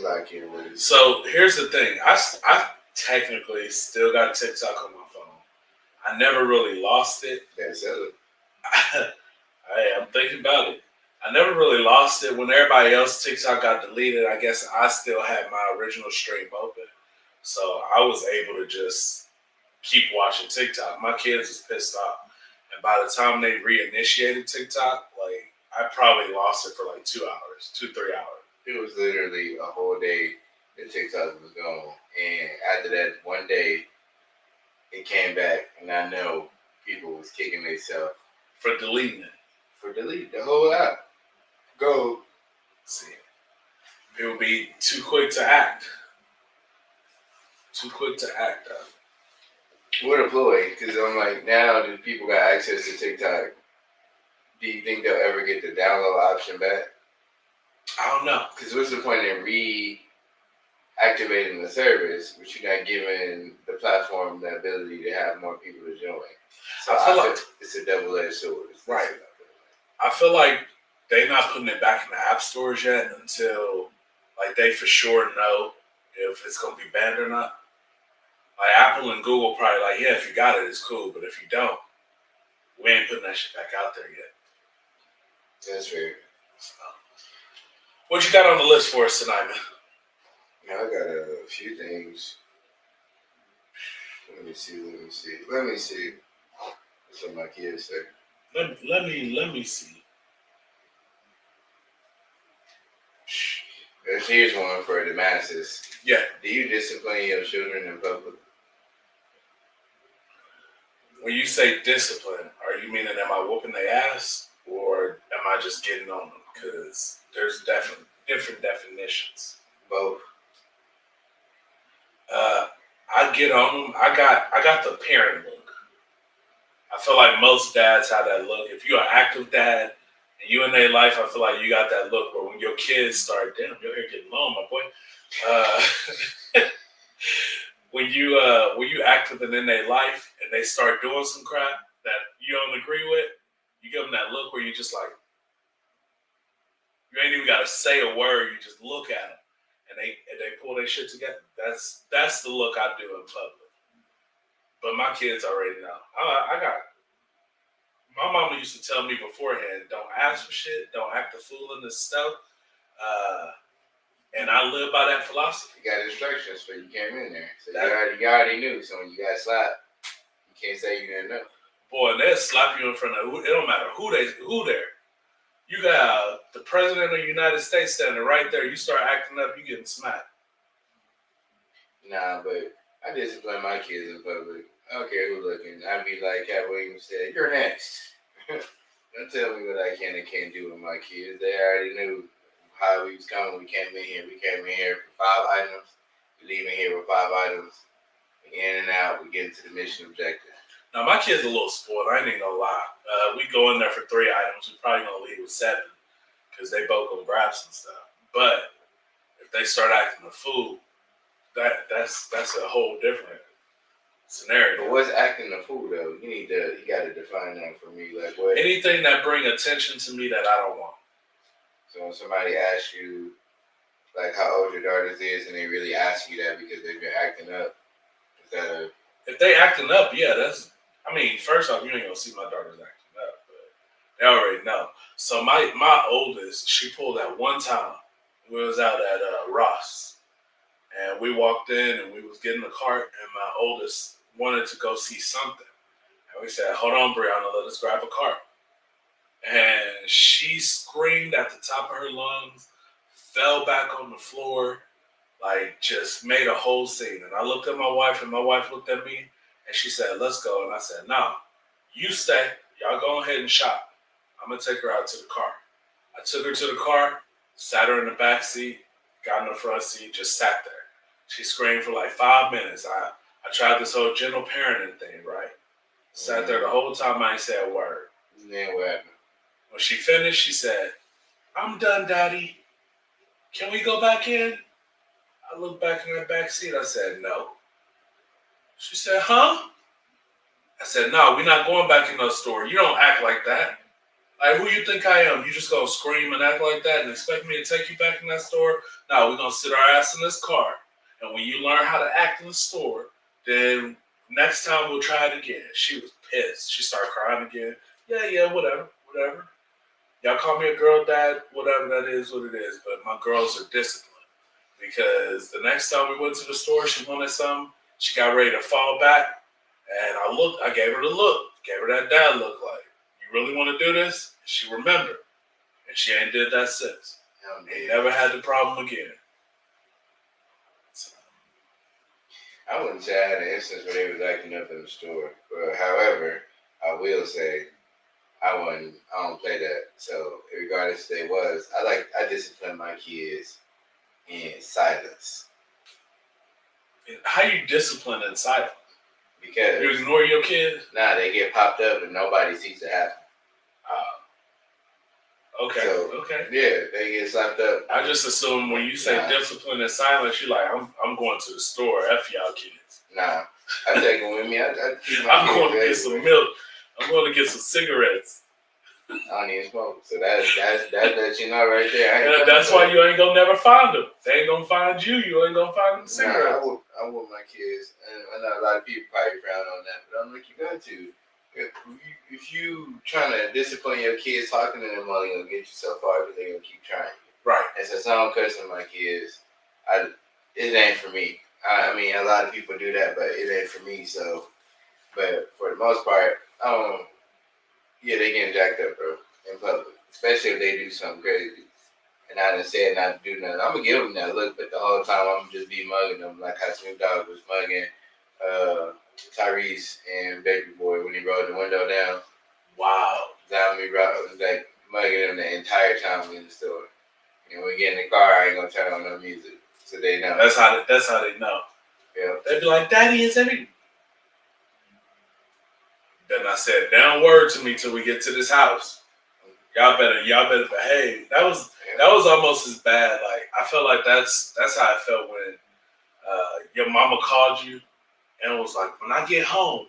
Like it was. So here's the thing. I technically still got TikTok on my phone. I never really lost it. That's it. I'm thinking about it. I never really lost it. When everybody else TikTok got deleted, I guess I still had my original stream open. So I was able to just keep watching TikTok. My kids was pissed off. And by the time they reinitiated TikTok, like I probably lost it for like 2 hours, 2, 3 hours. It was literally a whole day that TikTok was gone. And after that one day, it came back, and I know people was kicking themselves for deleting it. For deleting the whole app. Go. See, people be too quick to act. Too quick to act up. What a ploy, because I'm like, now that people got access to TikTok, do you think they'll ever get the download option back? I don't know. Because what's the point in reactivating the service, but you're not giving the platform the ability to have more people to join? So I feel like it's a double-edged sword. Right. I feel like they're not putting it back in the app stores yet until like they for sure know if it's gonna be banned or not. Like Apple and Google probably like, yeah, if you got it, it's cool, but if you don't, we ain't putting that shit back out there yet. That's fair. So, what you got on the list for us tonight, man? I got a few things. Let me see. What's what my kids say. Let me see. Here's one for the masses. Yeah. Do you discipline your children in public? When you say discipline, are you meaning am I whooping their ass or am I just getting on them? Because there's definitely different definitions. Both. I get on them. I got the parent look. I feel like most dads have that look. If you're an active dad and you in their life, I feel like you got that look. But when your kids start, damn, your hair getting long, my boy. When you active and in their life and they start doing some crap that you don't agree with, you give them that look where you just like, you ain't even got to say a word. You just look at them and they pull their shit together. That's the look I do in public. But my kids already know. My mama used to tell me beforehand, don't ask for shit, don't act a fool in this stuff. And I live by that philosophy. You got instructions for you came in there. So you already knew. So when you got slapped, you can't say you didn't know. Boy, they'll slap you in front of, it don't matter who there. You got the president of the United States standing right there. You start acting up, you getting smacked. Nah, but I discipline my kids in public. I don't care who looking. I'd be like Cat Williams said, you're next. Don't tell me what I can and can't do with my kids. They already knew how we was coming. We came in here for 5 items. We leaving here with 5 items. We in and out. We get into the mission objective. Now, my kid's a little spoiled. I ain't even gonna lie. We go in there for 3 items. We're probably gonna leave with 7 because they both gonna grab some stuff. But if they start acting a fool, that's a whole different scenario. But what's acting the fool though? You gotta define that for me. Like what? Anything that bring attention to me that I don't want. So when somebody asks you like how old your daughters is and they really ask you that because they've been acting up, is that if they acting up, yeah, first off, you ain't gonna see my daughters acting up, but they already know. So my oldest, she pulled that one time. We was out at Ross. And we walked in and we was getting the cart and my oldest wanted to go see something. And we said, hold on, Brianna, let us grab a cart. And she screamed at the top of her lungs, fell back on the floor, like just made a whole scene. And I looked at my wife and my wife looked at me and she said, let's go. And I said, no, you stay. Y'all go ahead and shop. I'm going to take her out to the car. I took her to the car, sat her in the back seat, got in the front seat, just sat there. She screamed for like 5 minutes. I tried this whole gentle parenting thing, right? Sat there the whole time, I ain't said a word. Then what happened? When she finished, she said, I'm done, Daddy. Can we go back in? I looked back in that back seat. I said, no. She said, huh? I said, no, we're not going back in the store. You don't act like that. Like, who you think I am? You just gonna scream and act like that and expect me to take you back in that store? No, we're gonna sit our ass in this car, and when you learn how to act in the store, then next time we'll try it again. She was pissed. She started crying again. Yeah, whatever. Y'all call me a girl dad, whatever that is, what it is. But my girls are disciplined because the next time we went to the store, she wanted something. She got ready to fall back, and I gave her the look, gave her that dad look like, you really want to do this? She remembered, and she ain't did that since. Ain't never had the problem again. So. I wouldn't say I had an instance where they was acting up in the store. But however, I will say I don't play that. So regardless if they was, I discipline my kids in silence. How you discipline in silence? Because you ignore your kids? Nah, they get popped up and nobody sees it happen. Okay. So, okay. Yeah, they get slapped up. I just assume when you say discipline and silence, you're like, I'm going to the store. F y'all kids. Nah, I take them with me. I keep my I'm going to get some milk. I'm going to get some cigarettes. I don't even smoke, so that lets you know right there. That's why you ain't gonna never find them. They ain't gonna find you. You ain't gonna find them cigarettes. Nah, I want my kids, and I know a lot of people probably frown on that, but I'm like, you got to. If you trying to discipline your kids, talking to them only gonna get you so far because they gonna keep trying. Right. And since I don't cuss with my kids, it ain't for me. I mean, a lot of people do that, but it ain't for me. So, but for the most part, yeah, they getting jacked up, bro, in public, especially if they do something crazy. And I done said not to do nothing. I'm gonna give them that look, but the whole time I'm just be mugging them like how Snoop Dogg was mugging Tyrese and Baby Boy when he rolled the window down. Wow. Zombie was like mugging them the entire time in the store. And when we get in the car, I ain't gonna turn on no music, so they know. That's how they know. Yeah. They'd be like, "Daddy, is everything?" Then I said, "Down word to me till we get to this house. Y'all better behave." That was almost as bad. Like I felt like that's how I felt when your mama called you and was like, "When I get home."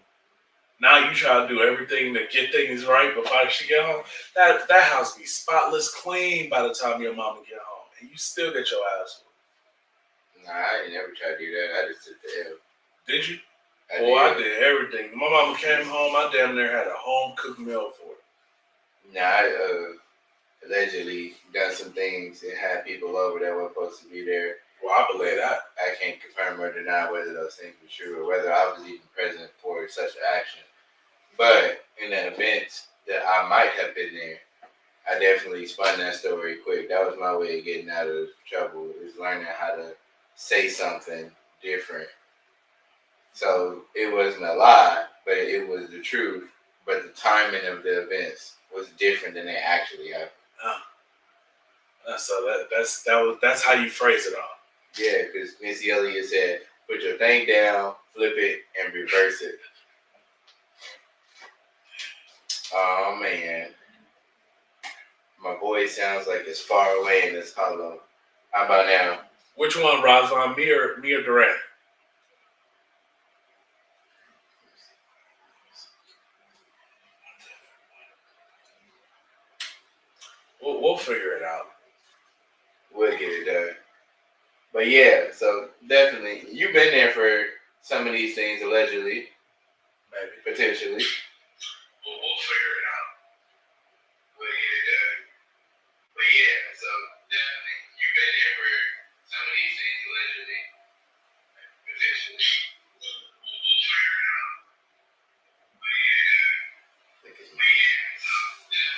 Now you try to do everything to get things right before she get home. That house be spotless clean by the time your mama get home, and you still get your ass whooped. Nah, I ain't never tried to do that. I just took the L. Did you? I did everything. My mama came home. I damn near had a home cooked meal for her. Nah, I allegedly done some things and had people over that weren't supposed to be there. Well, I believe that. I can't confirm or deny whether those things were true or whether I was even present for such an action. But in the event that I might have been there, I definitely spun that story quick. That was my way of getting out of trouble, is learning how to say something different. So it wasn't a lie, but it was the truth. But the timing of the events was different than they actually happened. So that's how you phrase it all. Yeah, because Missy Elliott said, "Put your thing down, flip it, and reverse it." Oh man, my voice sounds like it's far away and it's hollow. How about now? Which one, Roslan? Me or Durant? We'll figure it out. We'll get it done. But yeah, so definitely, you've been there for some of these things, allegedly. Maybe. Potentially. We'll figure it out. We'll get it done. But yeah, so definitely, you've been there for some of these things, allegedly. Potentially. We'll figure it out. But yeah.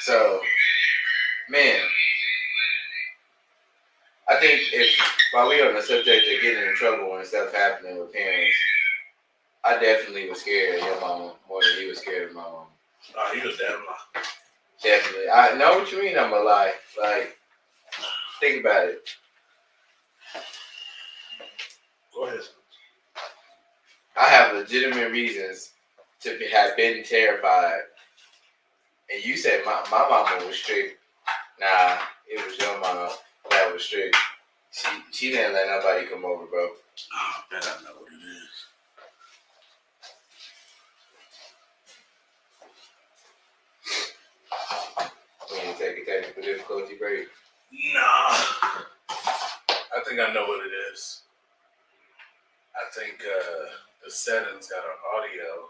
So, man, I think while we're on the subject of getting in trouble and stuff happening with parents, I definitely was scared of your mama more than he was scared of my mom. Oh, he was damn lie. Definitely. I know what you mean I'm a lie. Like, think about it. Go ahead. I have legitimate reasons to have been terrified. And you said my mama was strict. Nah, it was your mom that was strict. She didn't let nobody come over, bro. Oh, I bet I know what it is. technical difficulty break? Nah. I think I know what it is. I think the settings got an audio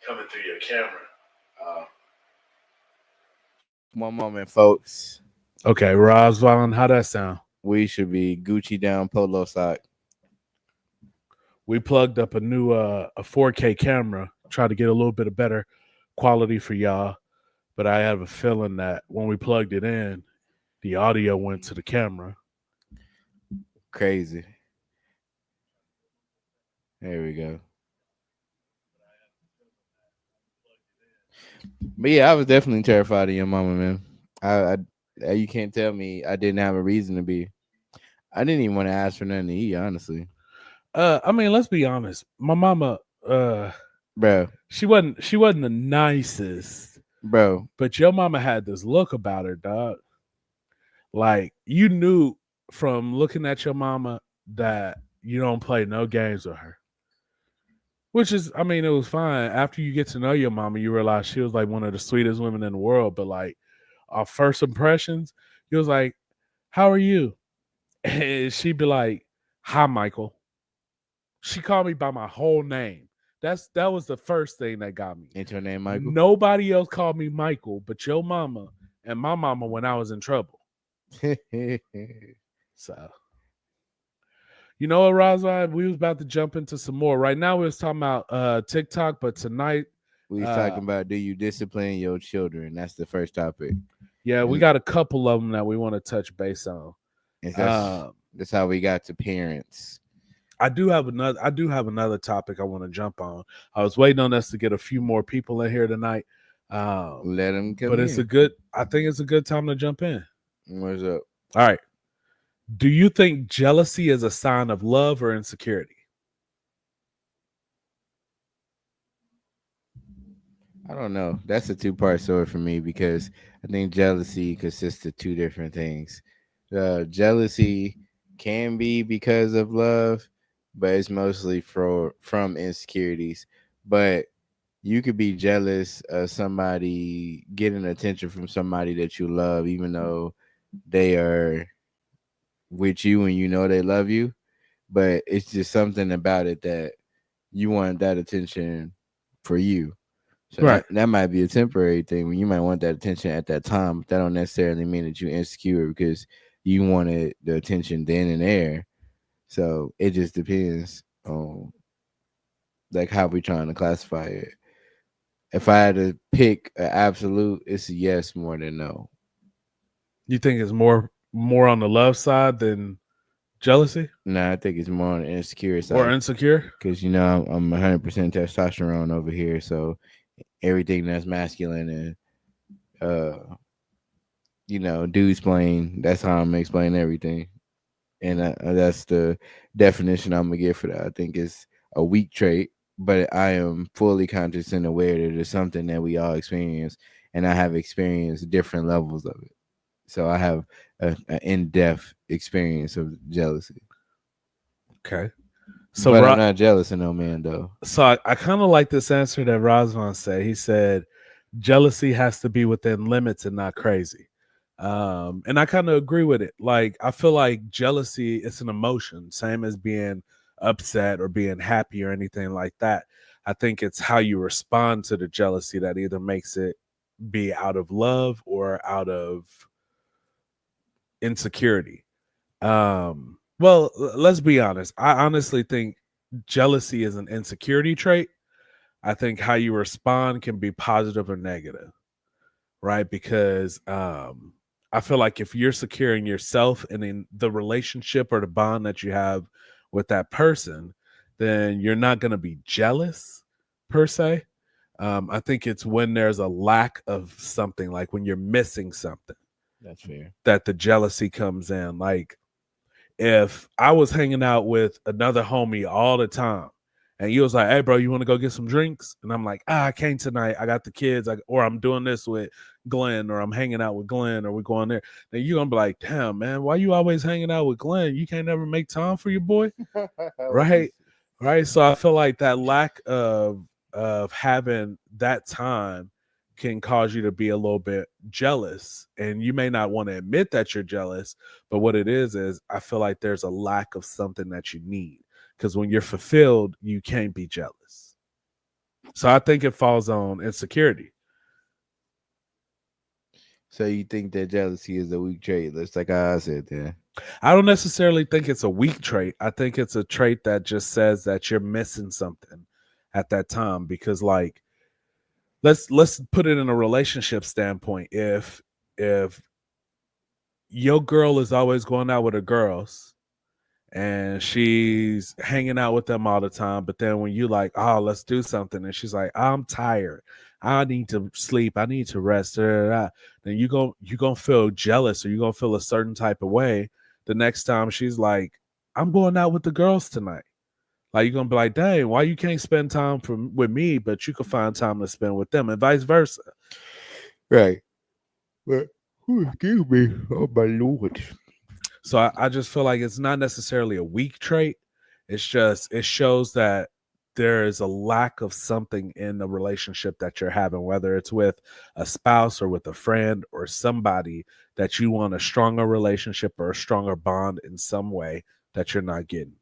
coming through your camera. One moment, folks. Okay, Roswell, how that sound? We should be Gucci down polo sock. We plugged up a new a 4K camera, try to get a little bit of better quality for y'all. But I have a feeling that when we plugged it in, the audio went to the camera. Crazy. There we go. But yeah, I was definitely terrified of your mama, man. I you can't tell me I didn't have a reason to be. I didn't even want to ask for nothing to eat, honestly. I mean, let's be honest. My mama, Bro, she wasn't the nicest, bro. but your mama had this look about her, dog. Like you knew from looking at your mama that you don't play no games with her. Which is, I mean, it was fine. After you get to know your mama, you realize she was like one of the sweetest women in the world. But like our first impressions, you was like, "How are you?" And she'd be like, "Hi, Michael." She called me by my whole name. That was the first thing that got me. Ain't your name Michael? Nobody else called me Michael, but your mama and my mama when I was in trouble. So, you know what, Razvan? We was about to jump into some more. Right now, we was talking about TikTok, but tonight we was talking about, do you discipline your children? That's the first topic. Yeah, we got a couple of them that we want to touch base on. That's how we got to parents. I do have another topic I want to jump on. I was waiting on us to get a few more people in here tonight. Let them come but in. I think it's a good time to jump in. What's up? All right. Do you think jealousy is a sign of love or insecurity? I don't know. That's a two-part story for me because I think jealousy consists of two different things. Jealousy can be because of love, but it's mostly from insecurities. But you could be jealous of somebody getting attention from somebody that you love, even though they are with you and you know they love you. But it's just something about it that you want that attention for you. So right. That might be a temporary thing when you might want that attention at that time. But that don't necessarily mean that you're insecure because you wanted the attention then and there. So it just depends on like how we trying to classify it. If I had to pick an absolute, it's a yes more than no. You think it's more on the love side than jealousy? No, I think it's more on the insecure side. Or insecure? Because, you know, I'm 100% testosterone over here. So everything that's masculine and, you know, dudes playing, that's how I'm explaining everything. And that's the definition I'm going to give for that. I think it's a weak trait, but I am fully conscious and aware that it's something that we all experience. And I have experienced different levels of it. So I have an in-depth experience of jealousy. Okay. So but I'm not jealous of no man, though. So I kind of like this answer that Razvan said. He said, jealousy has to be within limits and not crazy. And I kind of agree with it. Like, I feel like jealousy is an emotion, same as being upset or being happy or anything like that. I think it's how you respond to the jealousy that either makes it be out of love or out of insecurity. Well, let's be honest. I honestly think jealousy is an insecurity trait. I think how you respond can be positive or negative, right? Because I feel like if you're secure in yourself and in the relationship or the bond that you have with that person, then you're not going to be jealous per se. I think it's when there's a lack of something, like when you're missing something. That's fair. That the jealousy comes in. Like, if I was hanging out with another homie all the time and you was like, hey, bro, you want to go get some drinks? And I'm like, I can't tonight. I got the kids. Or I'm doing this with Glenn, or I'm hanging out with Glenn, or we're going there. Then you're going to be like, damn, man, why you always hanging out with Glenn? You can't ever make time for your boy? Right? Right. So I feel like that lack of having that time can cause you to be a little bit jealous. And you may not want to admit that you're jealous, but what it is I feel like there's a lack of something that you need. Because when you're fulfilled, you can't be jealous. So I think it falls on insecurity. So you think that jealousy is a weak trait? Looks like I said that. I don't necessarily think it's a weak trait. I think it's a trait that just says that you're missing something at that time. Because like, let's put it in a relationship standpoint. If your girl is always going out with her girls and she's hanging out with them all the time, but then when you like, oh, let's do something, and she's like, I'm tired, I need to sleep, I need to rest, then you're gonna feel jealous, or you're gonna feel a certain type of way the next time she's like, I'm going out with the girls tonight. Like, you're gonna be like, dang, why you can't spend time with me, but you can find time to spend with them, and vice versa. Right. But excuse me, oh my Lord. So I just feel like it's not necessarily a weak trait. It's just, it shows that there is a lack of something in the relationship that you're having, whether it's with a spouse or with a friend or somebody that you want a stronger relationship or a stronger bond in some way that you're not getting.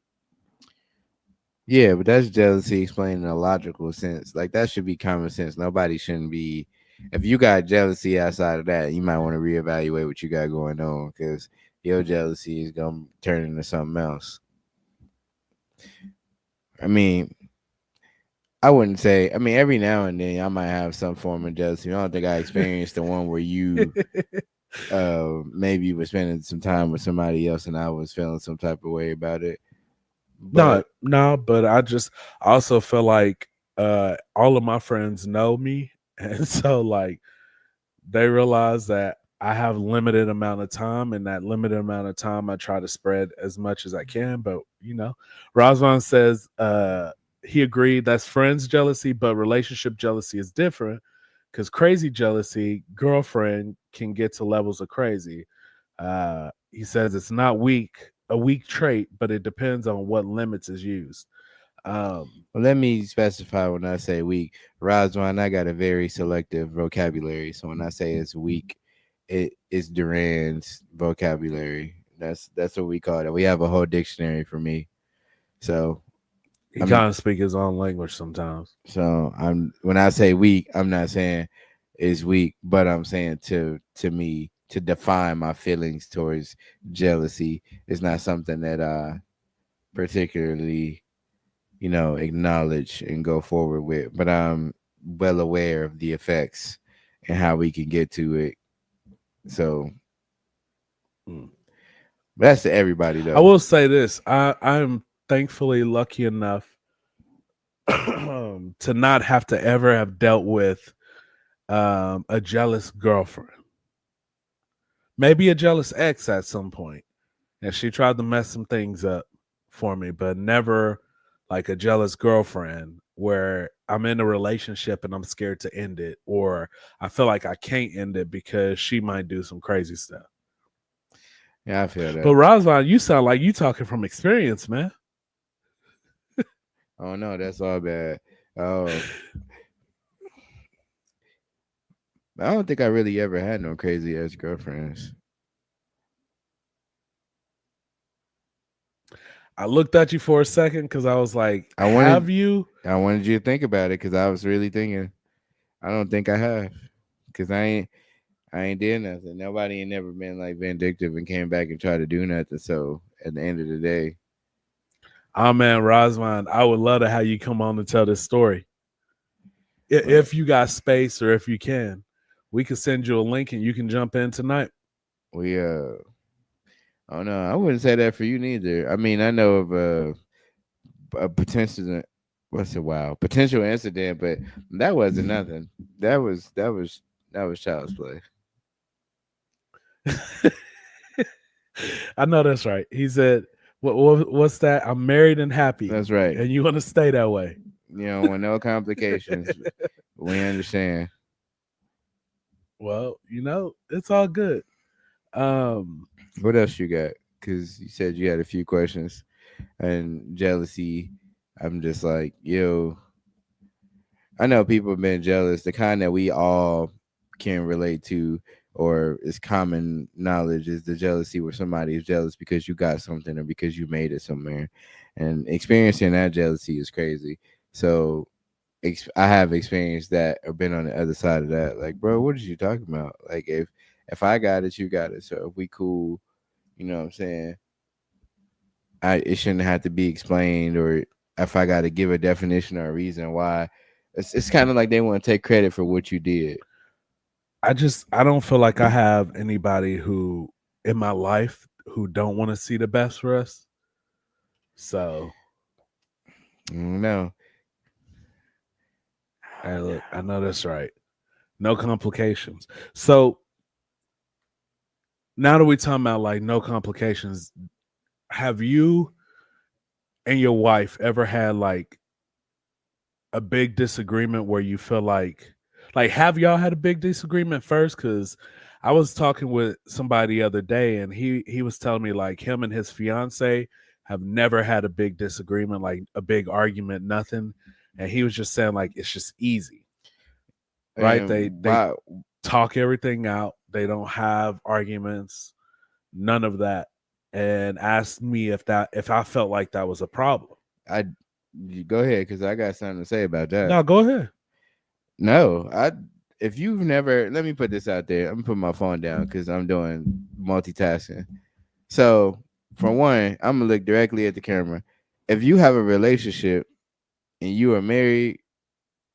Yeah, but that's jealousy explained in a logical sense. Like, that should be common sense. Nobody shouldn't be. If you got jealousy outside of that, you might want to reevaluate what you got going on, because your jealousy is gonna turn into something else. I mean, I wouldn't say. I mean, every now and then I might have some form of jealousy. I don't think I experienced the one where you maybe you were spending some time with somebody else and I was feeling some type of way about it. But I just also feel like all of my friends know me, and so like they realize that I have limited amount of time, and that limited amount of time I try to spread as much as I can. But Razvan says he agreed that's friends jealousy, but relationship jealousy is different, because crazy jealousy, girlfriend can get to levels of crazy. He says it's not a weak trait, but it depends on what limits is used. Well, let me specify when I say weak. Razwan, I got a very selective vocabulary. So when I say it's weak, it is Duran's vocabulary. That's what we call it. We have a whole dictionary for me. So he kind of speak his own language sometimes. So when I say weak, I'm not saying it's weak, but I'm saying to me, to define my feelings towards jealousy is not something that I particularly acknowledge and go forward with, but I'm well aware of the effects and how we can get to it. So that's to everybody, though. I will say this: I'm thankfully lucky enough to not have to ever have dealt with a jealous girlfriend. Maybe a jealous ex at some point, and she tried to mess some things up for me, but never like a jealous girlfriend where I'm in a relationship and I'm scared to end it, or I feel like I can't end it because she might do some crazy stuff. Yeah, I feel that. But Razvan, you sound like you talking from experience, man. Oh no, that's all bad. I don't think I really ever had no crazy ass girlfriends. I looked at you for a second because I was like, have you? I wanted you to think about it because I was really thinking. I don't think I have, because I ain't did nothing. Nobody ain't never been like vindictive and came back and tried to do nothing. So at the end of the day, oh man, Razvan, I would love to have you come on and tell this story. If you got space, or if you can, we can send you a link and you can jump in tonight. Oh no, I wouldn't say that for you neither. I mean, I know of a potential incident, but that wasn't nothing. That was child's play. I know that's right. He said, "What's that? I'm married and happy." That's right. And you want to stay that way. With no complications. We understand. Well, it's all good. What else you got? Because you said you had a few questions. And jealousy, I'm just like, I know people have been jealous, the kind that we all can relate to, or is common knowledge, is the jealousy where somebody is jealous because you got something or because you made it somewhere. And experiencing that jealousy is crazy. So I have experienced that or been on the other side of that. Like, bro, what are you talking about? Like, if I got it, you got it. So if we cool, you know what I'm saying? It shouldn't have to be explained, or if I got to give a definition or a reason why. It's kind of like they want to take credit for what you did. I don't feel like I have anybody who in my life who don't want to see the best for us. So No, hey, look, I know that's right. No complications. So now that we talking about like no complications, have you and your wife ever had like a big disagreement where you feel like have y'all had a big disagreement first? Because I was talking with somebody the other day and he was telling me like him and his fiance have never had a big disagreement, like a big argument, nothing. And he was just saying like it's just easy. Right? and They why? talk everything out. They don't have arguments, none of that. And asked me if I felt like that was a problem. You go ahead, because I got something to say about that. No, go ahead. No, if you've never, let me put this out there. I'm gonna put my phone down because I'm doing multitasking. So for one, I'm gonna look directly at the camera. If you have a relationship and you are married,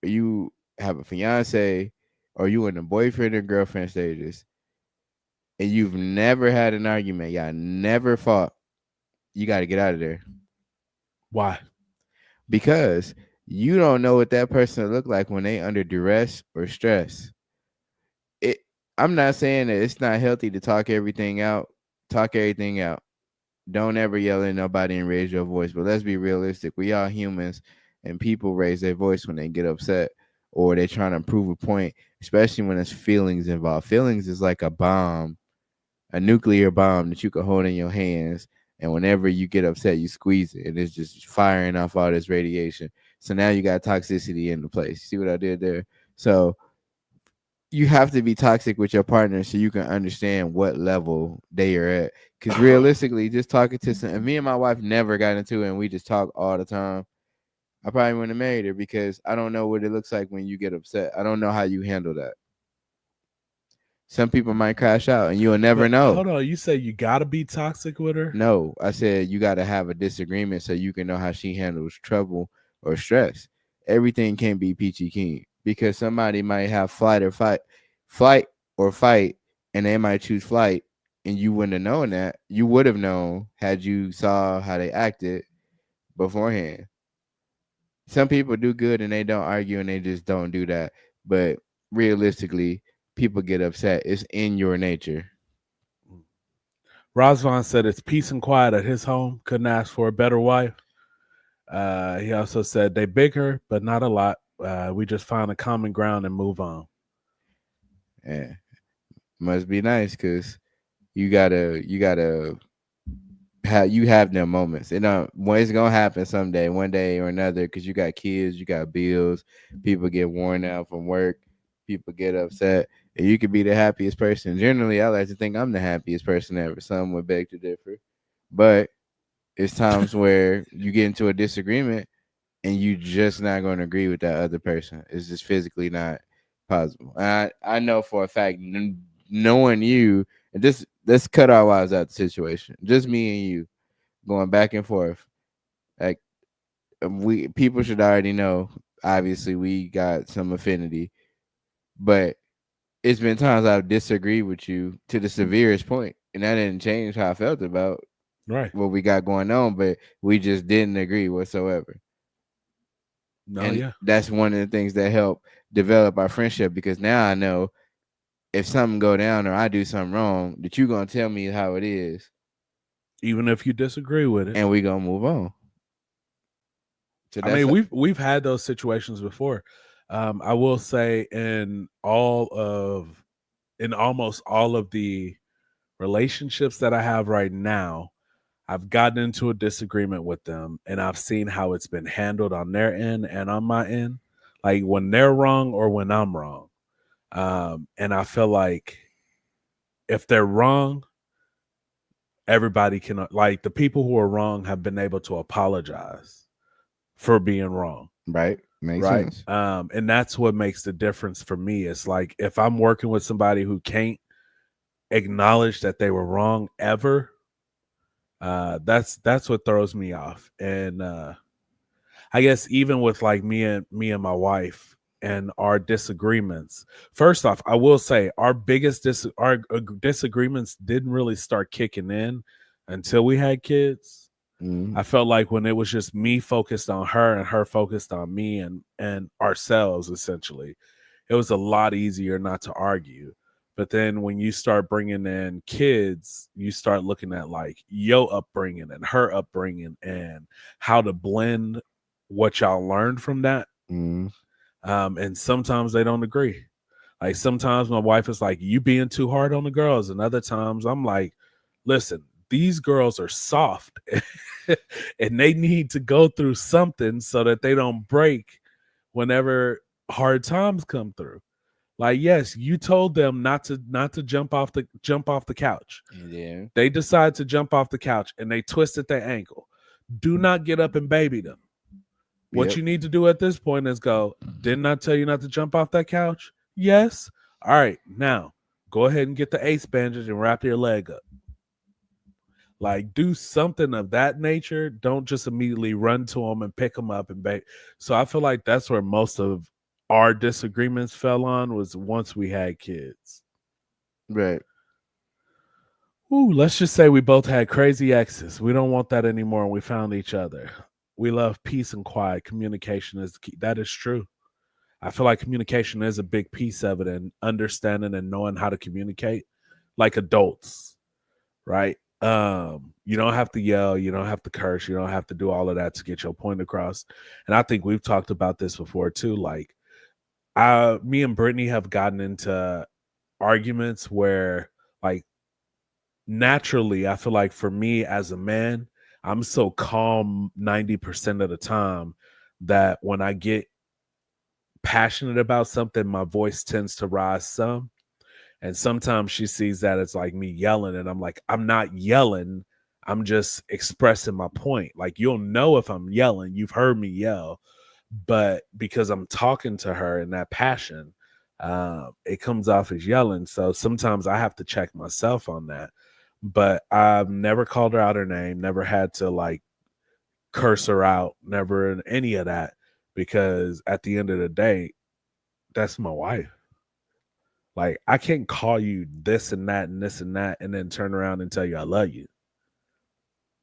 or you have a fiance, or you in the boyfriend or girlfriend stages, and you've never had an argument, y'all never fought, you got to get out of there. Why? Because you don't know what that person look like when they under duress or stress. I'm not saying that it's not healthy to talk everything out. Talk everything out. Don't ever yell at nobody and raise your voice. But let's be realistic. We are humans, and people raise their voice when they get upset or they're trying to prove a point, especially when there's feelings involved. Feelings is like a bomb, a nuclear bomb that you can hold in your hands. And whenever you get upset, you squeeze it, and it's just firing off all this radiation. So now you got toxicity in the place. See what I did there? So you have to be toxic with your partner so you can understand what level they are at. Because realistically, just talking to some, me and my wife never got into it, and we just talk all the time. I probably wouldn't have married her because I don't know what it looks like when you get upset. I don't know how you handle that. Some people might crash out, and you'll never know. Hold on, you say you gotta be toxic with her? No, I said you got to have a disagreement so you can know how she handles trouble or stress. Everything can't be peachy keen because somebody might have flight or fight, and they might choose flight, and you wouldn't have known that. You would have known had you saw how they acted beforehand. Some people do good and they don't argue and they just don't do that. But realistically, people get upset. It's in your nature. Razvan said it's peace and quiet at his home. Couldn't ask for a better wife. He also said they bicker, but not a lot. We just find a common ground and move on. Yeah, must be nice because you gotta have them moments. It's gonna happen someday, one day or another, because you got kids, you got bills. People get worn out from work. People get upset. And you could be the happiest person. Generally, I like to think I'm the happiest person ever. Some would beg to differ, but it's times where you get into a disagreement and you just not going to agree with that other person. It's just physically not possible. And I know for a fact, knowing you, and just let's cut our wives out the situation. Just me and you going back and forth. Like people should already know. Obviously, we got some affinity, but it's been times I've disagreed with you to the severest point, and that didn't change how I felt about what we got going on, but we just didn't agree whatsoever. No, and yeah. That's one of the things that helped develop our friendship, because now I know if something go down or I do something wrong, that you're going to tell me how it is. Even if you disagree with it. And we going to move on. So I mean, we've had those situations before. I will say in almost all of the relationships that I have right now, I've gotten into a disagreement with them and I've seen how it's been handled on their end and on my end. like when they're wrong or when I'm wrong. And I feel like if they're wrong, everybody can, like, the people who are wrong have been able to apologize for being wrong. Right. Makes Right. sense. And that's what makes the difference for me. It's like if I'm working with somebody who can't acknowledge that they were wrong ever, that's what throws me off. And I guess even with like me and my wife and our disagreements. First off, I will say our biggest disagreements didn't really start kicking in until we had kids. Mhm. I felt like when it was just me focused on her and her focused on me and ourselves, essentially, it was a lot easier not to argue. But then when you start bringing in kids, you start looking at like your upbringing and her upbringing and how to blend what y'all learned from that. Mhm. And sometimes they don't agree. Like sometimes my wife is like, you being too hard on the girls. And other times I'm like, listen, these girls are soft and they need to go through something so that they don't break whenever hard times come through. Like, yes, you told them not to jump off the couch. Yeah. They decide to jump off the couch and they twisted their ankle. Do not get up and baby them. What Yep. you need to do at this point is go, didn't I tell you not to jump off that couch? Yes. All right. Now go ahead and get the ace bandage and wrap your leg up. Like, do something of that nature. Don't just immediately run to them and pick them up and bake. So I feel like that's where most of our disagreements fell on, was once we had kids. Right. Ooh, let's just say we both had crazy exes. We don't want that anymore. And we found each other. We love peace and quiet. Communication is the key. That is true. I feel like communication is a big piece of it, and understanding and knowing how to communicate like adults, right? You don't have to yell, you don't have to curse, you don't have to do all of that to get your point across. And I think we've talked about this before too. Like, me and Brittany have gotten into arguments where, like, naturally, I feel like for me as a man, I'm so calm 90% of the time that when I get passionate about something, my voice tends to rise some. And sometimes she sees that it's like me yelling, and I'm like, I'm not yelling. I'm just expressing my point. Like, you'll know if I'm yelling. You've heard me yell. But because I'm talking to her in that passion, it comes off as yelling. So sometimes I have to check myself on that. But I've never called her out her name, never had to like curse her out, never any of that. Because at the end of the day, that's my wife. Like, I can't call you this and that and this and that and then turn around and tell you I love you.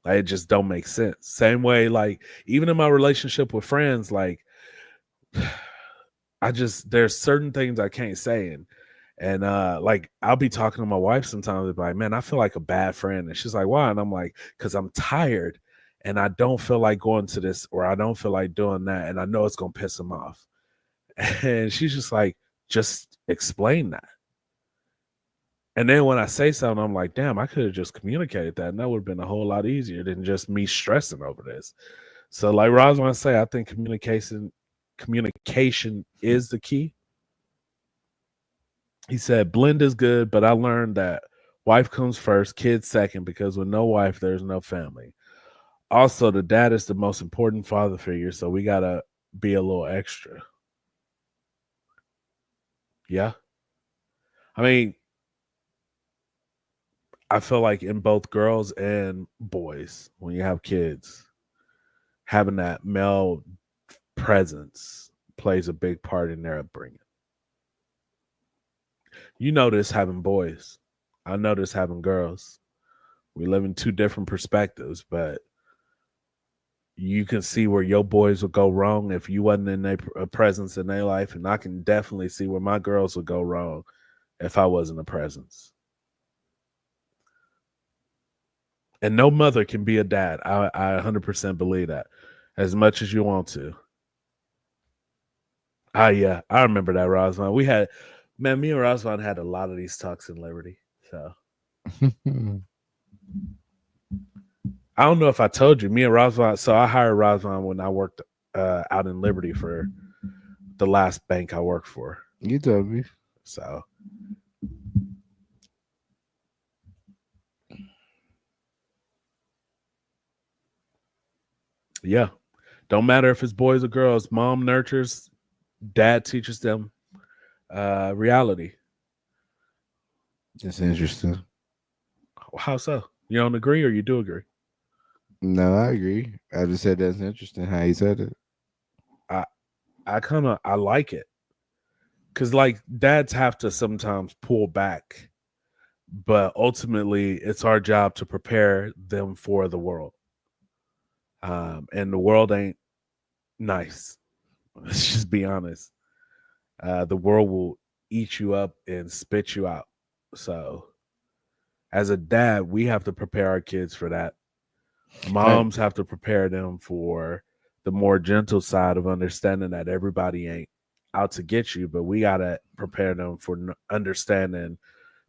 Like, it just don't make sense. Same way, like, even in my relationship with friends, like, there's certain things I can't say. And like, I'll be talking to my wife sometimes, like, man, I feel like a bad friend. And she's like, why? And I'm like, because I'm tired and I don't feel like going to this, or I don't feel like doing that. And I know it's going to piss him off. And she's just like, just explain that. And then when I say something, I'm like, damn, I could have just communicated that, and that would have been a whole lot easier than just me stressing over this. So like Rosman say, I think communication is the key. He said, blend is good, but I learned that wife comes first, kids second, because with no wife, there's no family. Also, the dad is the most important father figure, so we got to be a little extra. Yeah. I mean, I feel like in both girls and boys, when you have kids, having that male presence plays a big part in their upbringing. You notice having boys. I notice having girls. We live in two different perspectives, but you can see where your boys would go wrong if you wasn't in their presence in their life, and I can definitely see where my girls would go wrong if I wasn't a presence. And no mother can be a dad. I 100% believe that, as much as you want to. Yeah, I remember that, Rosman. Me and Rosman had a lot of these talks in Liberty. So I don't know if I told you, me and Rosman. So I hired Rosman when I worked out in Liberty for the last bank I worked for. You told me. So yeah. Don't matter if it's boys or girls. Mom nurtures, dad teaches them reality. That's interesting. How so? You don't agree or you do agree? No, I agree. I just said that's interesting how you said it. I like it. Cause like dads have to sometimes pull back, but ultimately it's our job to prepare them for the world. And the world ain't nice. Let's just be honest. The world will eat you up and spit you out. So as a dad, we have to prepare our kids for that. Moms have to prepare them for the more gentle side of understanding that everybody ain't out to get you, but we got to prepare them for understanding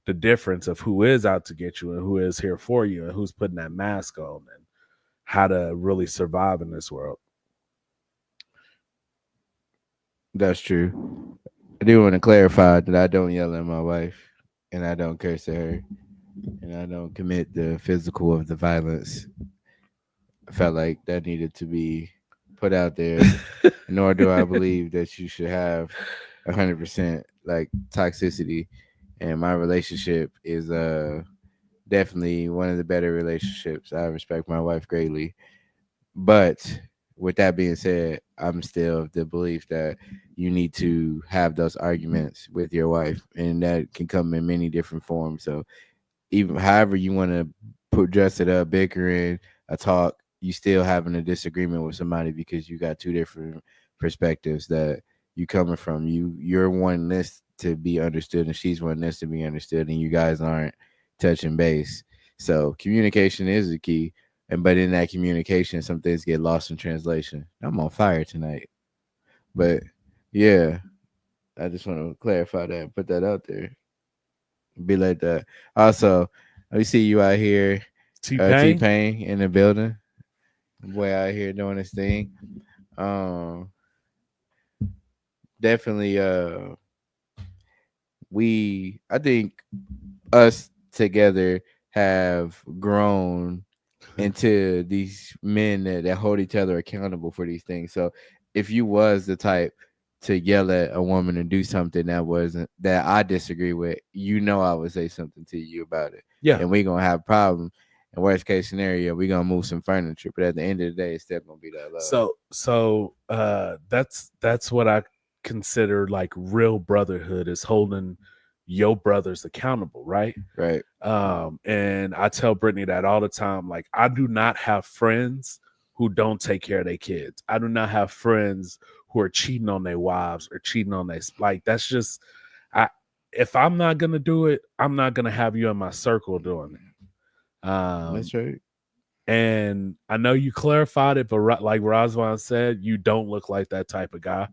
the difference of who is out to get you and who is here for you and who's putting that mask on and how to really survive in this world. That's true. I do want to clarify that I don't yell at my wife and I don't curse at her and I don't commit the physical of the violence. I felt like that needed to be put out there. Nor do I believe that you should have 100% like toxicity. And my relationship is definitely one of the better relationships. I respect my wife greatly. But with that being said, I'm still of the belief that you need to have those arguments with your wife, and that can come in many different forms. So even however you want to dress it up, bickering, a talk, you still having a disagreement with somebody because you got two different perspectives that you coming from. You're wanting this to be understood and she's wanting this to be understood, and you guys aren't touching base. So communication is the key. But in that communication, some things get lost in translation. I'm on fire tonight. But yeah, I just want to clarify that and put that out there. Be like that. Also, we see you out here, T-Pain? T-Pain in the building. Boy out here doing his thing. Definitely I think us together have grown into these men that hold each other accountable for these things. So if you was the type to yell at a woman and do something that I disagree with, I would say something to you about it. Yeah. And we're gonna have a problem. In worst case scenario, we're gonna move some furniture. But at the end of the day, it's still gonna be that love. So that's what I consider like real brotherhood, is holding your brothers accountable, right? Right. And I tell Brittany that all the time. Like, I do not have friends who don't take care of their kids. I do not have friends who are cheating on their wives or cheating on their, like, that's just, if I'm not gonna do it, I'm not gonna have you in my circle doing it. That's right. And I know you clarified it, but like Razwan said, you don't look like that type of guy.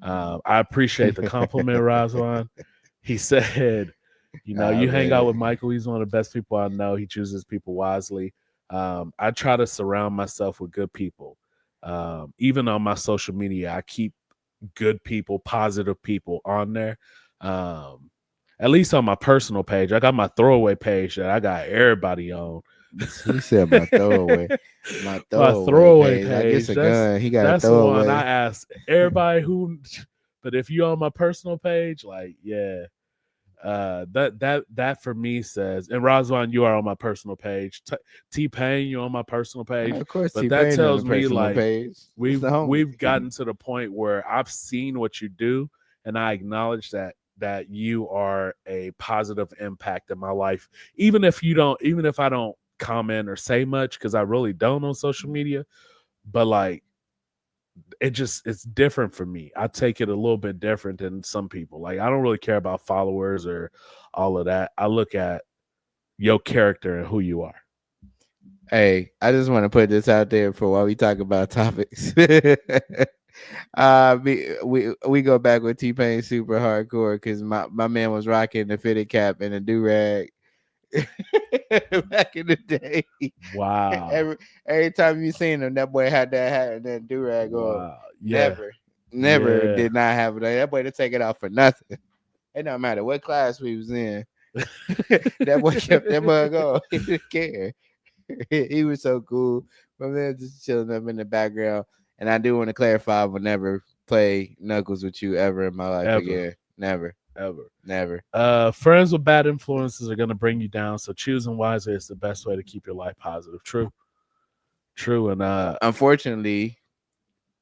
I appreciate the compliment, Razwan. He said, you hang out with Michael. He's one of the best people I know. He chooses people wisely. I try to surround myself with good people. Even on my social media, I keep good people, positive people on there. At least on my personal page. I got my throwaway page that I got everybody on. He said my throwaway. My throwaway page. I guess a gun. He got that's a throwaway. The one I asked everybody who. But if you on my personal page, like, yeah, that for me says. And Razwan, you are on my personal page. T-Pain, you on my personal page. Of course, but T-Pain that tells on the me like page. we've gotten to the point where I've seen what you do, and I acknowledge that you are a positive impact in my life, even if I don't comment or say much, because I really don't on social media, but like it's different for me. I take it a little bit different than some people. Like, I don't really care about followers or all of that. I look at your character and who you are. Hey, I just want to put this out there for while we talk about topics. We go back with T-Pain super hardcore because my man was rocking the fitted cap and a do-rag back in the day. Wow. Every time you seen him, that boy had that hat and that do-rag on. Yeah. Never Yeah. did not have it. That boy to take it out for nothing. It don't matter what class we was in. That boy kept that mug going. He didn't care. He was so cool. But then just chilling up in the background. And I do want to clarify, I will never play Knuckles with you ever in my life Ever. again. Never. Ever. Never. Friends with bad influences are going to bring you down. So choosing wisely is the best way to keep your life positive. True. And Unfortunately,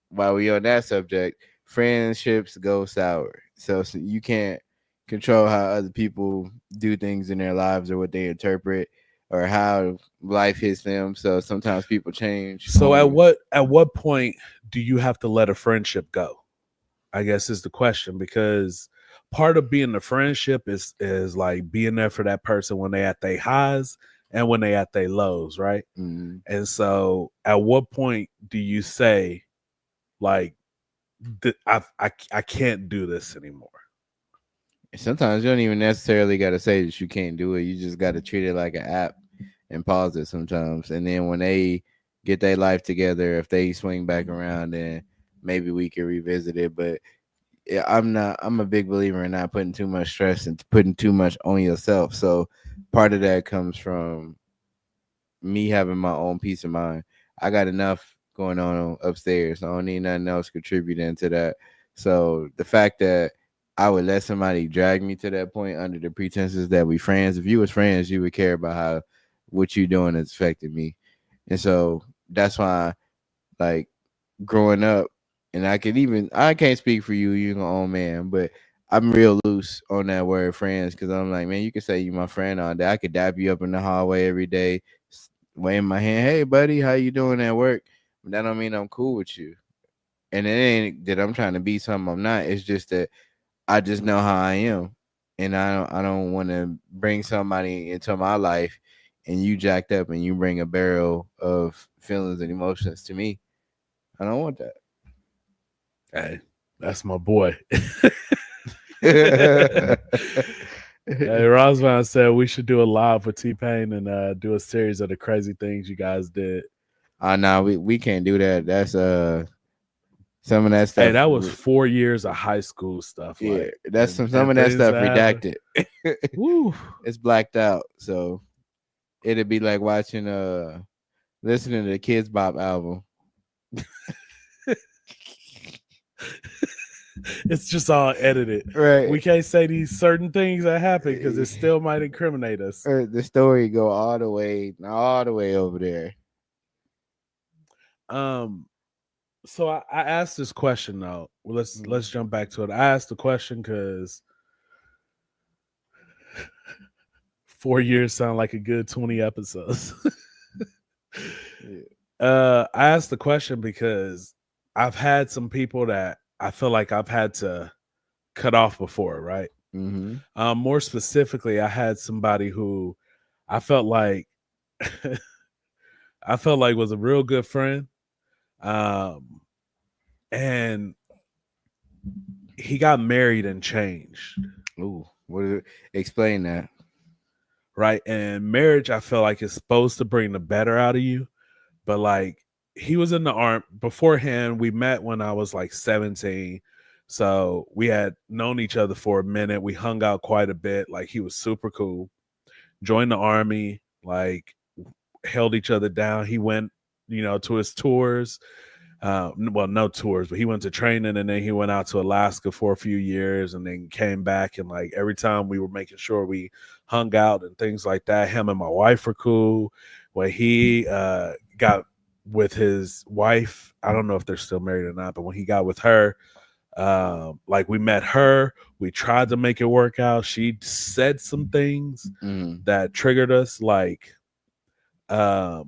while we on that subject, friendships go sour. So you can't control how other people do things in their lives or what they interpret or how life hits them. So sometimes people change. so at what point do you have to let a friendship go? I guess is the question, because part of being a friendship is like being there for that person when they at their highs and when they at their lows, right? Mhm. And so at what point do you say, like, I can't do this anymore? Sometimes you don't even necessarily got to say that you can't do it. You just got to treat it like an app and pause it sometimes. And then when they get their life together, if they swing back around, then maybe we can revisit it. But yeah, I'm a big believer in not putting too much stress and putting too much on yourself. So part of that comes from me having my own peace of mind. I got enough going on upstairs. I don't need nothing else contributing to that. So the fact that I would let somebody drag me to that point under the pretenses that we friends. If you was friends, you would care about how what you doing is affecting me. And so that's why, like, growing up, and I can't speak for you, you're an own man, but I'm real loose on that word friends, because I'm like, man, you can say you my friend all day. I could dap you up in the hallway every day, waving my hand, hey buddy, how you doing at work? But that don't mean I'm cool with you. And it ain't that I'm trying to be something I'm not. It's just that I just know how I am. And I don't want to bring somebody into my life and you jacked up and you bring a barrel of feelings and emotions to me. I don't want that. Hey, that's my boy. Hey, Rosvan said we should do a live with T-Pain and do a series of the crazy things you guys did. No, we can't do that. That's some of that stuff. Hey, that was 4 years of high school stuff. Yeah, Like, that's and some of that things stuff happened. redacted. Woo. It's blacked out. So it'd be like watching listening to the Kids Bop album. It's just all edited. Right. We can't say these certain things that happen because it still might incriminate us. The story go all the way over there. So I asked this question though. Well, let's jump back to it. I asked the question because 4 years sound like a good 20 episodes. I asked the question because I've had some people that I feel like I've had to cut off before, right? Mm-hmm. More specifically, I had somebody who I felt like was a real good friend. And he got married and changed. Ooh, explain that. Right. And marriage, I feel like, is supposed to bring the better out of you. But like, he was in the army beforehand. We met when I was like 17. So we had known each other for a minute. We hung out quite a bit. Like, he was super cool. Joined the army, like, held each other down. He went, to his tours. Well, no tours, but he went to training, and then he went out to Alaska for a few years and then came back. And like, every time we were making sure we hung out and things like that. Him and my wife were cool. When he got with his wife, I don't know if they're still married or not, but when he got with her, like, we met her, we tried to make it work out. She said some things that triggered us. Like, the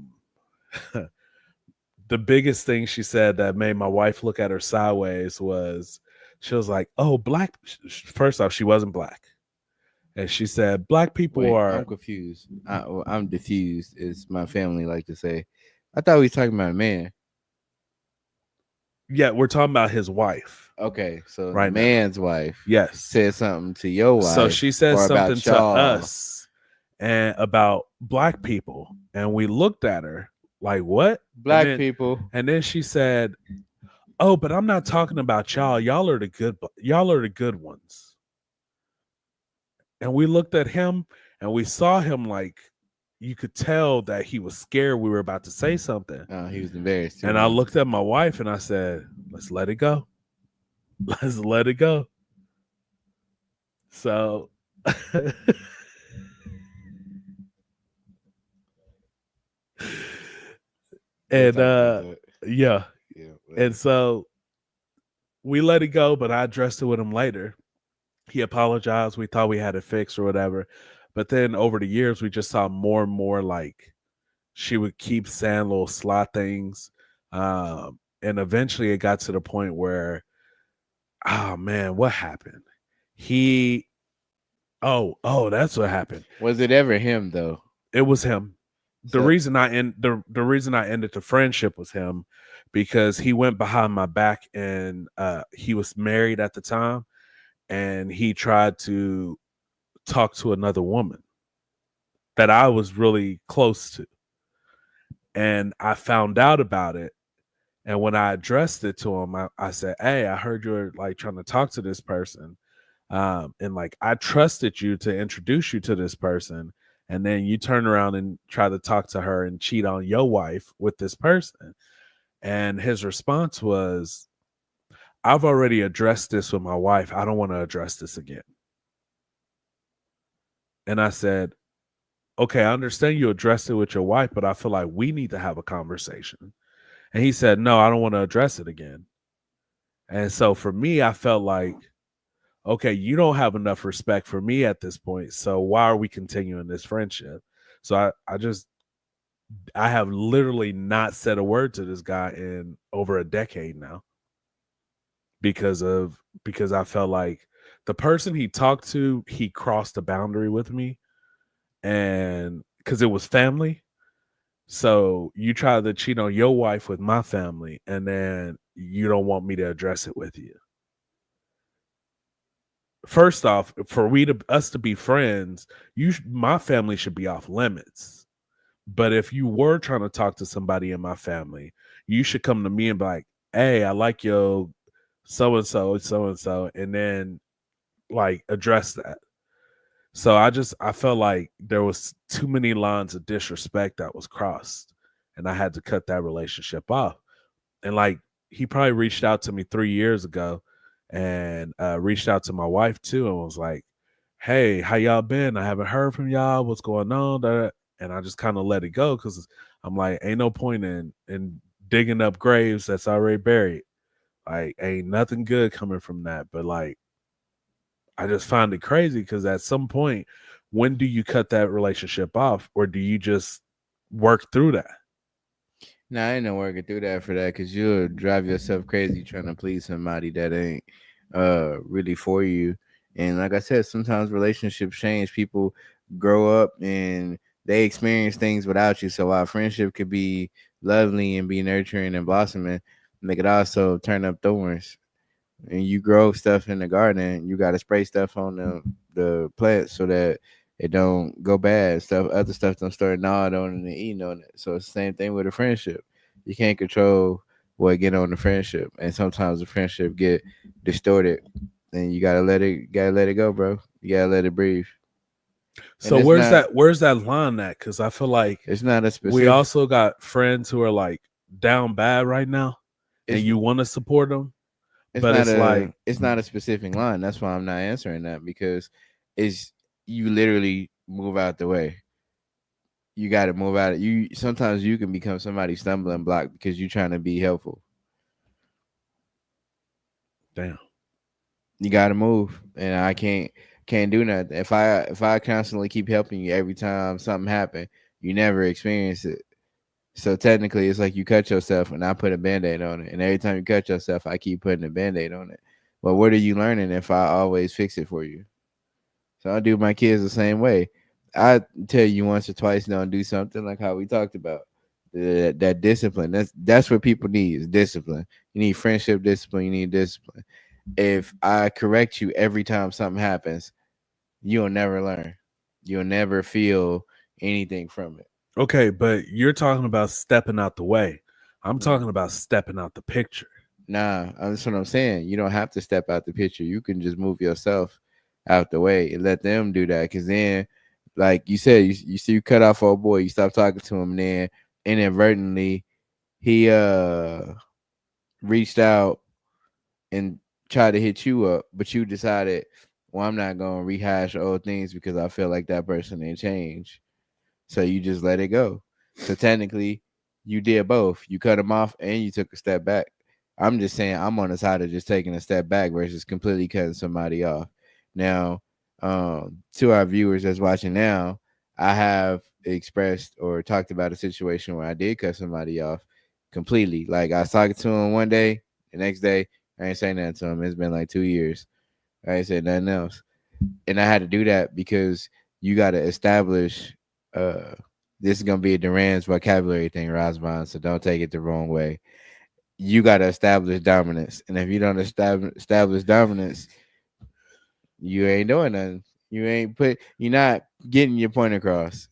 biggest thing she said that made my wife look at her sideways was, she was like, oh, black. First off, she wasn't black. And she said, black people are. I'm confused. I'm diffused, as my family like to say. I thought we were talking about a man. Yeah, we're talking about his wife. Okay, so right, the man's wife, yes, said something to your wife. So she said something to y'all. us and about black people, and we looked at her like, what? Black people. And then she said, Oh, but I'm not talking about y'all. Y'all are the good ones. And we looked at him and we saw him like you could tell that he was scared we were about to say something. Oh, he was embarrassed too. And I looked at my wife and I said, let's let it go. Let's let it go. So and yeah. And so we let it go, but I addressed it with him later. He apologized. We thought we had it fixed or whatever. But then over the years, we just saw more and more like she would keep saying little sly things. And eventually it got to the point where, oh man, what happened? That's what happened. Was it ever him though? It was him. The So- reason I ended the friendship was him because he went behind my back and he was married at the time and he tried to talk to another woman that I was really close to. And I found out about it. And when I addressed it to him, I said, hey, I heard you're like trying to talk to this person. And like I trusted you to introduce you to this person. And then you turn around and try to talk to her and cheat on your wife with this person. And his response was, I've already addressed this with my wife. I don't want to address this again. And I said, okay, I understand you addressed it with your wife, but I feel like we need to have a conversation. And he said, no, I don't want to address it again. And so for me, I felt like, okay, you don't have enough respect for me at this point. So why are we continuing this friendship? So I have literally not said a word to this guy in over a decade now because I felt like the person he talked to, he crossed a boundary with me, and because it was family. So you try to cheat on your wife with my family, and then you don't want me to address it with you. First off, for us to be friends, my family should be off limits. But if you were trying to talk to somebody in my family, you should come to me and be like, hey, I like your so-and-so, so-and-so, and then like address that. So I felt like there was too many lines of disrespect that was crossed, and I had to cut that relationship off. And like he probably reached out to me 3 years ago and reached out to my wife too and was like, hey, how y'all been? I haven't heard from y'all. What's going on? And I just kind of let it go because I'm like, ain't no point in digging up graves that's already buried. Like, ain't nothing good coming from that. But like, I just find it crazy because at some point, when do you cut that relationship off, or do you just work through that? No, I ain't no working through that for that because you'll drive yourself crazy trying to please somebody that ain't really for you. And like I said, sometimes relationships change. People grow up and they experience things without you. So while friendship could be lovely and be nurturing and blossoming, they could also turn up thorns. And you grow stuff in the garden, you got to spray stuff on the plants so that it don't go bad. Other stuff don't start gnawing on it and eating on it. So it's the same thing with a friendship. You can't control what get on the friendship, and sometimes the friendship get distorted, and you gotta let it go, bro. You gotta let it breathe. So where's that line at? Because I feel like It's not a specific. we also got friends who are like down bad right now, and you want to support them. But it's not a specific line. That's why I'm not answering that, because it's you literally move out the way. You got to move out. Sometimes you can become somebody's stumbling block because you're trying to be helpful. Damn. You got to move, and I can't do nothing. If I constantly keep helping you every time something happen, you never experience it. So technically, it's like you cut yourself and I put a Band-Aid on it. And every time you cut yourself, I keep putting a Band-Aid on it. But what are you learning if I always fix it for you? So I do my kids the same way. I tell you once or twice, don't do something, like how we talked about. That discipline. That's what people need, is discipline. You need friendship discipline. You need discipline. If I correct you every time something happens, you'll never learn. You'll never feel anything from it. Okay, but you're talking about stepping out the way. I'm talking about stepping out the picture. Nah, that's what I'm saying. You don't have to step out the picture. You can just move yourself out the way and let them do that. Cause then, like you said, you see you cut off old boy, you stop talking to him, then inadvertently he reached out and tried to hit you up, but you decided, well, I'm not gonna rehash old things because I feel like that person didn't change. So you just let it go. So technically, you did both. You cut him off and you took a step back. I'm just saying I'm on the side of just taking a step back versus completely cutting somebody off. Now, to our viewers that's watching now, I have expressed or talked about a situation where I did cut somebody off completely. Like I was talking to him one day, the next day I ain't saying nothing to him. It's been like 2 years. I ain't said nothing else, and I had to do that because you got to establish. This is gonna be a Duran's vocabulary thing, Rosvon. So don't take it the wrong way. You got to establish dominance, and if you don't establish dominance, you ain't doing nothing. You're not getting your point across.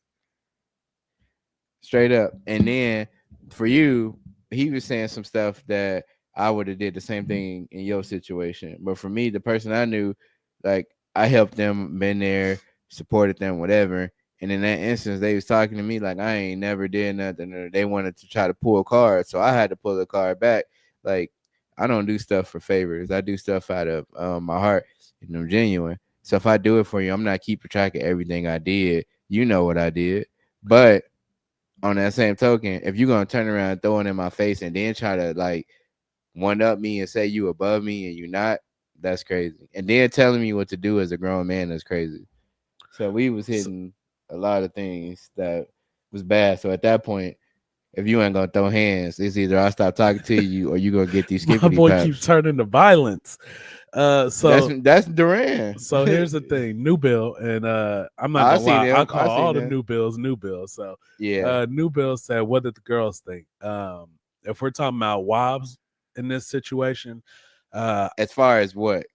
Straight up. And then for you, he was saying some stuff that I would have did the same thing in your situation. But for me, the person I knew, like I helped them, been there, supported them, whatever. And in that instance, they was talking to me like I ain't never did nothing, or they wanted to try to pull a card, so I had to pull the card back. Like I don't do stuff for favors. I do stuff out of my heart, and I'm genuine. So if I do it for you, I'm not keeping track of everything I did. You know what I did, but on that same token, if you're gonna turn around and throw it in my face and then try to like one up me and say you above me and you not, that's crazy. And then telling me what to do as a grown man, that's crazy. So we was hitting a lot of things that was bad. So at that point, if you ain't gonna throw hands, it's either I stop talking to you or you gonna get these My skippity boy paps. keeps turning to violence. So that's Duran. So here's the thing, New Bill, and I'm not I gonna see lie, them. I call I see all the them. New Bills New Bills. So Yeah. New Bill said, "What did the girls think?" If we're talking about wives in this situation, As far as what?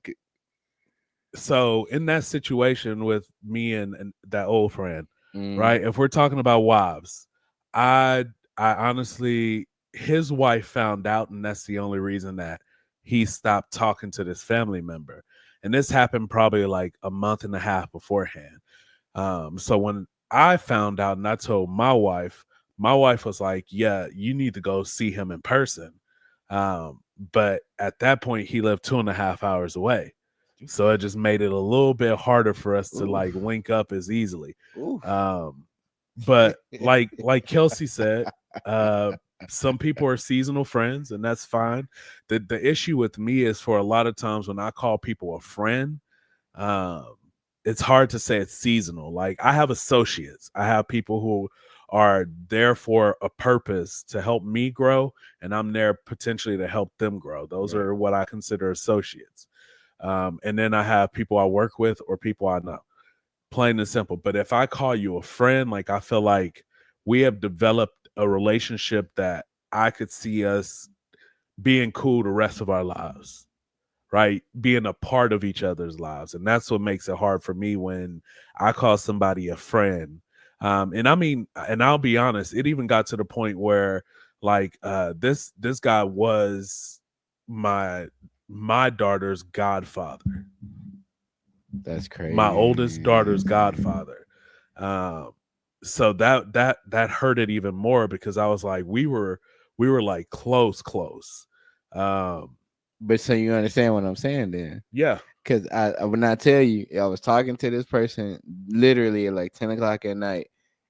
so in that situation with me and that old friend, Mm, right? If we're talking about wives, I honestly, his wife found out, and that's the only reason that he stopped talking to this family member. And this happened probably like a month and a half beforehand. So when I found out and I told my wife was like, "Yeah, you need to go see him in person." But at that point, he lived 2.5 hours away. So it just made it a little bit harder for us to like link up as easily. oof. But like Kelsey said, some people are seasonal friends, and that's fine. The issue with me is for a lot of times when I call people a friend, it's hard to say it's seasonal. Like I have associates, I have people who are there for a purpose to help me grow, and I'm there potentially to help them grow. Those Right. are what I consider associates. And then I have people I work with or people I know. Plain and simple. But if I call you a friend, like I feel like we have developed a relationship that I could see us being cool the rest of our lives, right? Being a part of each other's lives. And that's what makes it hard for me when I call somebody a friend. And I mean, and I'll be honest, it even got to the point where like this guy was my daughter's godfather. That's crazy. My oldest daughter's godfather. So that hurt it even more because I was like, we were like close. But so you understand what I'm saying then? Yeah. Because I would not tell you. I was talking to this person literally at like 10 o'clock at night.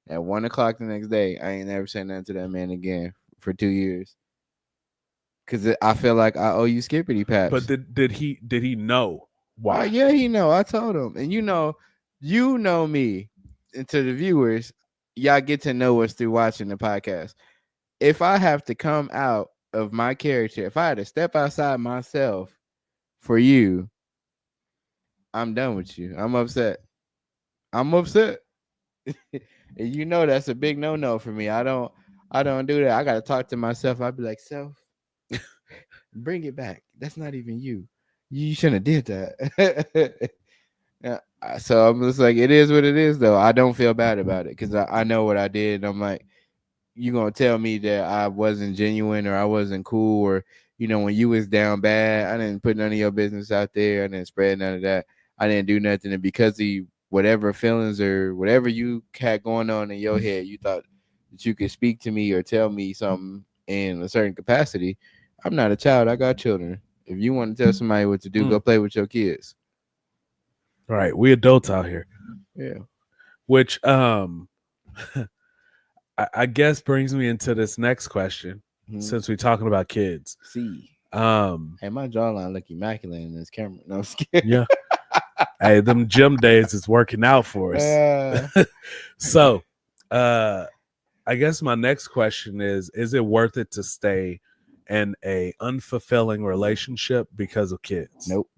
At 1 o'clock the next day, I ain't never said nothing to that man again for 2 years. Because I feel like I owe you skippity paps. But did he know why? Yeah, he know. I told him. And you know me. And to the viewers, y'all get to know us through watching the podcast. If I have to come out of my character, if I had to step outside myself for you, I'm done with you. I'm upset. And you know that's a big no-no for me. I don't do that. I gotta talk to myself. I'd be like, self, bring it back. That's not even you. You shouldn't have did that. Yeah, so I'm just like, it is what it is though. I don't feel bad about it because I know what I did. And I'm like, you gonna tell me that I wasn't genuine or I wasn't cool or when you was down bad, I didn't put none of your business out there. I didn't spread none of that. I didn't do nothing. And because of whatever feelings or whatever you had going on in your head, you thought that you could speak to me or tell me something in a certain capacity. I'm not a child. I got children. If you want to tell somebody what to do, go play with your kids. Right. We adults out here. Yeah. Which I guess brings me into this next question, since we're talking about kids. See. Hey, my jawline look immaculate in this camera. No, I'm scared. Yeah. Hey, them gym days is working out for us. So I guess my next question is it worth it to stay in a unfulfilling relationship because of kids? Nope.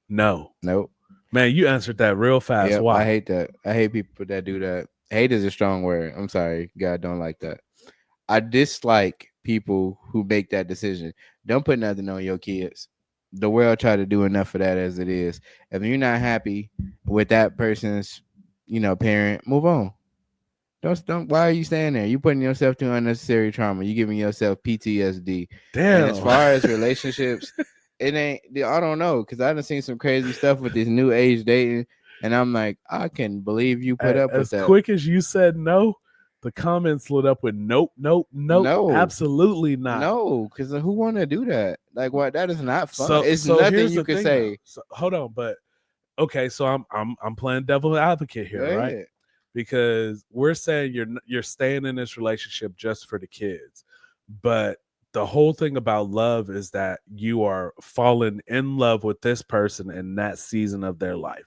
No. Nope. Man, you answered that real fast. Yep, Why? I hate that. I hate people that do that. Hate is a strong word. I'm sorry. God don't like that. I dislike people who make that decision. Don't put nothing on your kids. The world try to do enough of that as it is. If you're not happy with that person's, parent, move on. Don't. Why are you staying there? You putting yourself through unnecessary trauma. You giving yourself PTSD. Damn. And as far as relationships, it ain't. I don't know, because I done seen some crazy stuff with this new age dating, and I'm like, I can believe you put up with that. As quick as you said no, the comments lit up with nope, absolutely not. No, because who want to do that? Like, what? That is not fun. So, it's so nothing here's you the could thing, say. So, hold on, but okay, so I'm playing devil advocate here, Go right? ahead. Because we're saying you're staying in this relationship just for the kids, but the whole thing about love is that you are falling in love with this person in that season of their life.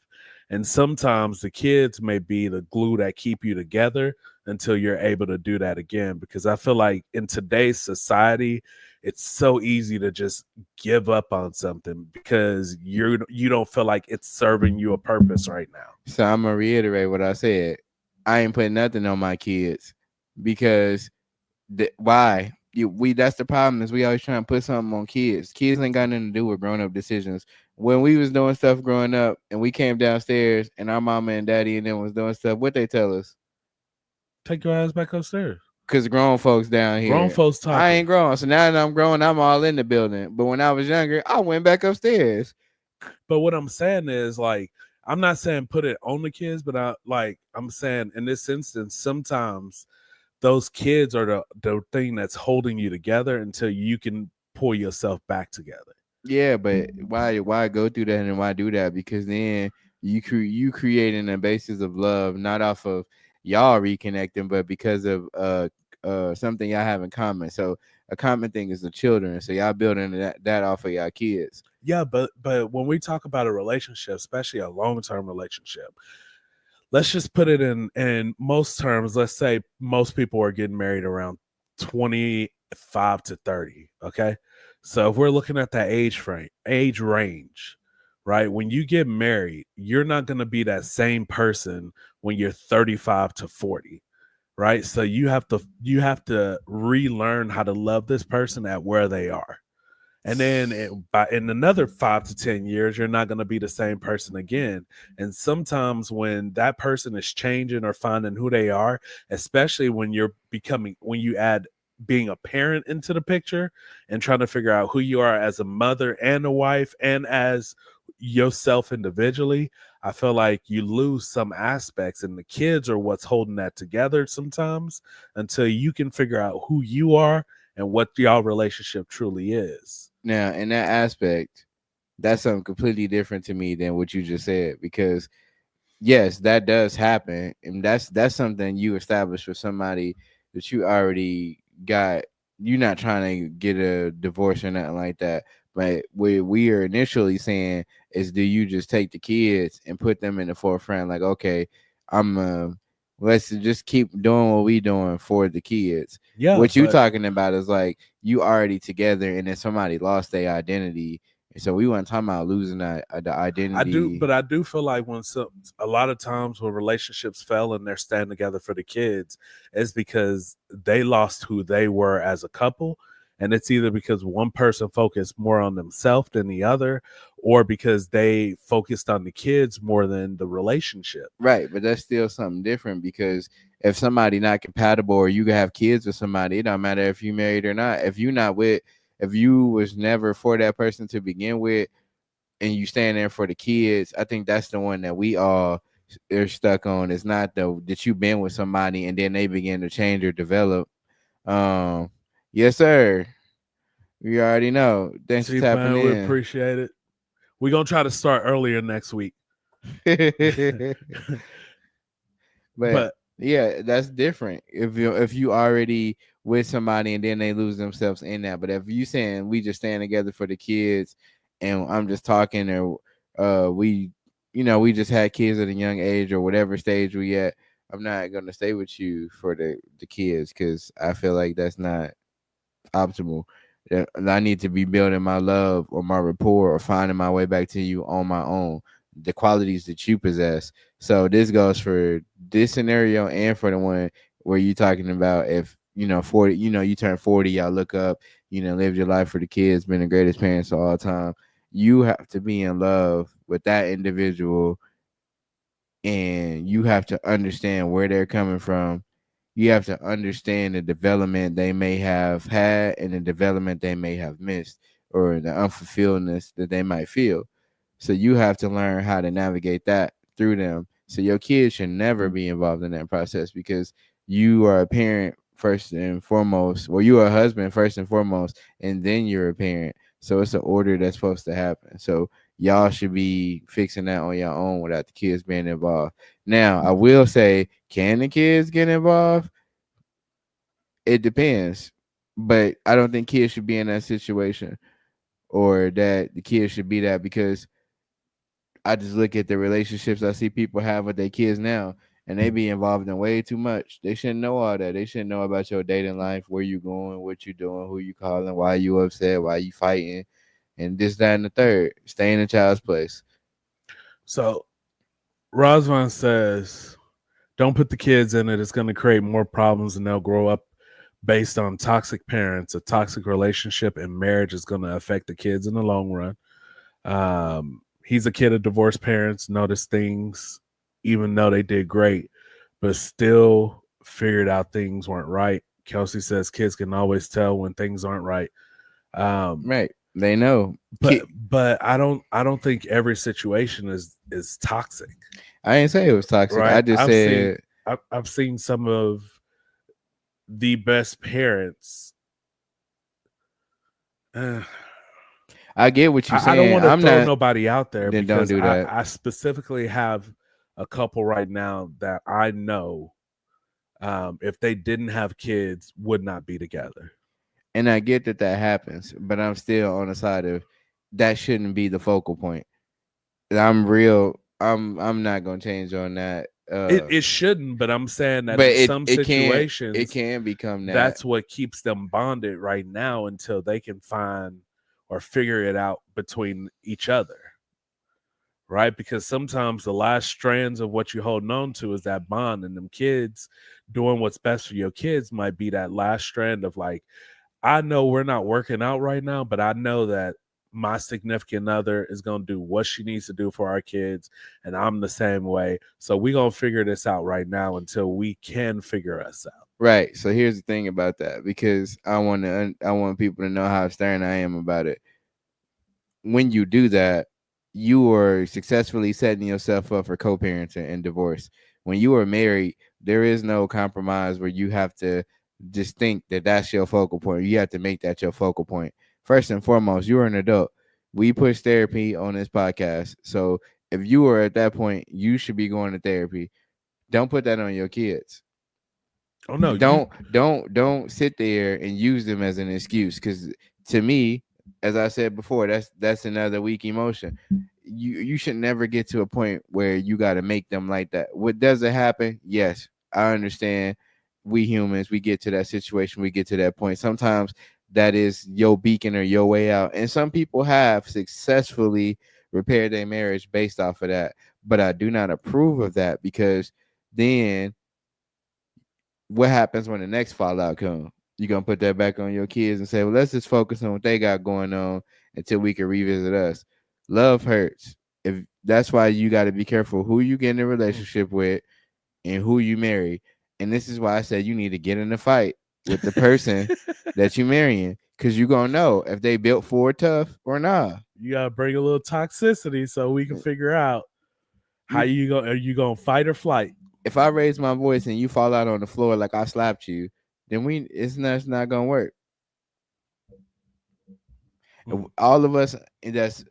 And sometimes the kids may be the glue that keep you together until you're able to do that again. Because I feel like in today's society, it's so easy to just give up on something because you don't feel like it's serving you a purpose right now. So I'm gonna reiterate what I said. I ain't putting nothing on my kids because why? That's the problem, is we always trying to put something on kids. Kids ain't got nothing to do with grown up decisions. When we was doing stuff growing up and we came downstairs and our mama and daddy and them was doing stuff, what they tell us? Take your ass back upstairs. Because grown folks down here. Grown folks talking. I ain't grown. So now that I'm grown, I'm all in the building. But when I was younger, I went back upstairs. But what I'm saying is, like, I'm not saying put it on the kids, but I'm saying in this instance, sometimes those kids are the thing that's holding you together until you can pull yourself back together. Yeah, but why go through that and why do that? Because then you creating a basis of love, not off of y'all reconnecting, but because of something y'all have in common. So a common thing is the children. So y'all building that off of y'all kids. Yeah, but when we talk about a relationship, especially a long-term relationship, let's just put it in most terms. Let's say most people are getting married around 25 to 30. Okay. So if we're looking at that age range, right? When you get married, you're not going to be that same person when you're 35 to 40. Right. So you have to relearn how to love this person at where they are. And then in another 5 to 10 years, you're not going to be the same person again. And sometimes when that person is changing or finding who they are, especially when you add being a parent into the picture and trying to figure out who you are as a mother and a wife and as yourself individually, I feel like you lose some aspects, and the kids are what's holding that together sometimes until you can figure out who you are and what y'all relationship truly is. Now, in that aspect, that's something completely different to me than what you just said, because yes, that does happen. And that's something you establish with somebody that you already got. You're not trying to get a divorce or nothing like that. But what we are initially saying is, do you just take the kids and put them in the forefront? Like, okay, let's just keep doing what we doing for the kids. Yeah. What you talking about is like you already together, and then somebody lost their identity. And so we weren't talking about losing the identity. I do feel like a lot of times when relationships fail and they're standing together for the kids, it's because they lost who they were as a couple. And it's either because one person focused more on themselves than the other, or because they focused on the kids more than the relationship. Right. But that's still something different, because if somebody not compatible or you can have kids with somebody, it don't matter if you married or not. If you're not with if you was never for that person to begin with, and you stand there for the kids, I think that's the one that we all are stuck on. It's not the that you've been with somebody and then they begin to change or develop. Yes, sir. You already know. Thanks for tapping T-Pain, we in. appreciate it. We're gonna try to start earlier next week. But But yeah, that's different. If you already with somebody and then they lose themselves in that. But if you saying we just stand together for the kids, and I'm just talking, or we, we just had kids at a young age or whatever stage we at, I'm not gonna stay with you for the kids because I feel like that's not optimal. I need to be building my love or my rapport or finding my way back to you on my own. The qualities that you possess. So this goes for this scenario and for the one where you're talking about if 40, you turn 40, y'all look up, live your life for the kids, been the greatest parents of all time. You have to be in love with that individual, and you have to understand where they're coming from. You have to understand the development they may have had and the development they may have missed or the unfulfilledness that they might feel. So you have to learn how to navigate that through them. So your kids should never be involved in that process because you are a parent first and foremost. Well, you are a husband first and foremost, and then you're a parent. So it's an order that's supposed to happen. So y'all should be fixing that on your own without the kids being involved. Now, I will say, can the kids get involved? It depends. But I don't think kids should be in that situation or that the kids should be that because I just look at the relationships I see people have with their kids now and they be involved in way too much. They shouldn't know all that. They shouldn't know about your dating life, where you going, what you doing, who you calling, why you upset, why you fighting, and this, that, and the third. Stay in a child's place. so Rosvan says, don't put the kids in it. It's going to create more problems and they'll grow up based on toxic parents. A toxic relationship and marriage is going to affect the kids in the long run. He's a kid of divorced parents, noticed things, even though they did great, but still figured out things weren't right. Kelsey says kids can always tell when things aren't right. Right. They know. But I don't think every situation is toxic. I didn't say it was toxic. Right? I just said I've seen some of the best parents. I get what you're saying. I don't want to throw not, nobody out there then because don't do that. I specifically have a couple right now that I know if they didn't have kids would not be together. And I get that happens, but I'm still on the side of that shouldn't be the focal point. I'm not gonna change on that. It shouldn't, but I'm saying that in some situations it can become that. That's what keeps them bonded right now until they can find or figure it out between each other. Right? Because sometimes the last strands of what you're holding on to is that bond, and them kids doing what's best for your kids might be that last strand of like, I know we're not working out right now, but I know that my significant other is going to do what she needs to do for our kids, and I'm the same way. So we're going to figure this out right now until we can figure us out. Right. So here's the thing about that, because I want people to know how stern I am about it. When you do that, you are successfully setting yourself up for co-parenting and divorce. When you are married, there is no compromise where you have to just think that that's your focal point. You have to make that your focal point. First and foremost, you're an adult. We push therapy on this podcast. So if you are at that point, you should be going to therapy. Don't put that on your kids. Oh no! Don't sit there and use them as an excuse. Because to me, as I said before, that's another weak emotion. You should never get to a point where you got to make them like that. What does it happen? Yes, I understand. We humans, we get to that situation, we get to that point. Sometimes that is your beacon or your way out. And some people have successfully repaired their marriage based off of that. But I do not approve of that, because then what happens when the next fallout comes? You're going to put that back on your kids and say, well, let's just focus on what they got going on until we can revisit us. Love hurts. If that's why you got to be careful who you get in a relationship with and who you marry. And this is why I said you need to get in a fight with the person that you're marrying, Cause you gonna know if they built for it tough or not. You gotta bring a little toxicity so we can figure out how are you gonna fight or flight? If I raise my voice and you fall out on the floor like I slapped you, then it's not gonna work. All of us that's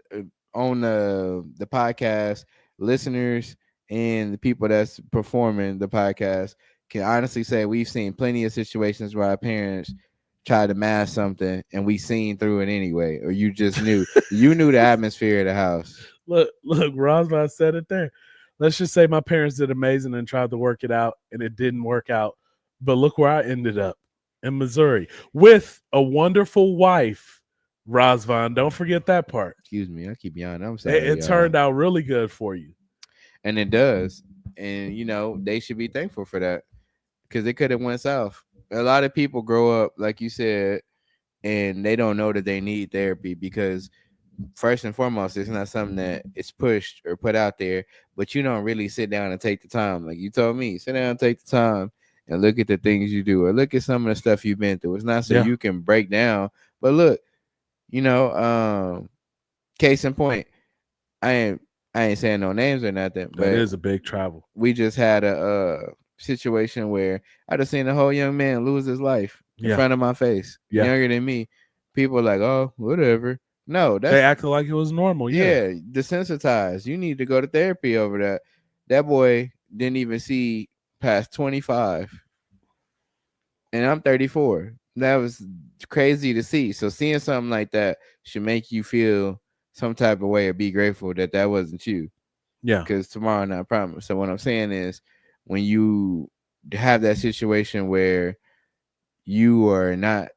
on the podcast, listeners and the people that's performing the podcast can honestly say we've seen plenty of situations where our parents tried to mask something and we seen through it anyway, or you just knew you knew the atmosphere of the house. Look, Rosman said it there. Let's just say my parents did amazing and tried to work it out and it didn't work out. But look where I ended up in Missouri with a wonderful wife, Rosvan. Don't forget that part. Excuse me, I keep yawning. I'm sorry. It turned out really good for you. And it does. And they should be thankful for that. Because it could have went south. A lot of people grow up, like you said, and they don't know that they need therapy because first and foremost, it's not something that is pushed or put out there, but you don't really sit down and take the time. Like you told me, sit down and take the time and look at the things you do or look at some of the stuff you've been through. It's not so you can break down, but look, case in point, I ain't saying no names or nothing, but it is a big travel. We just had a situation where I just seen a whole young man lose his life in front of my face, younger than me. People are like, oh, whatever. No, they acted like it was normal. Yeah, desensitized. You need to go to therapy over that. That boy didn't even see past 25, and I'm 34. That was crazy to see. So seeing something like that should make you feel some type of way or be grateful that wasn't you. Yeah, because tomorrow not promised. So what I'm saying is, when you have that situation where you are not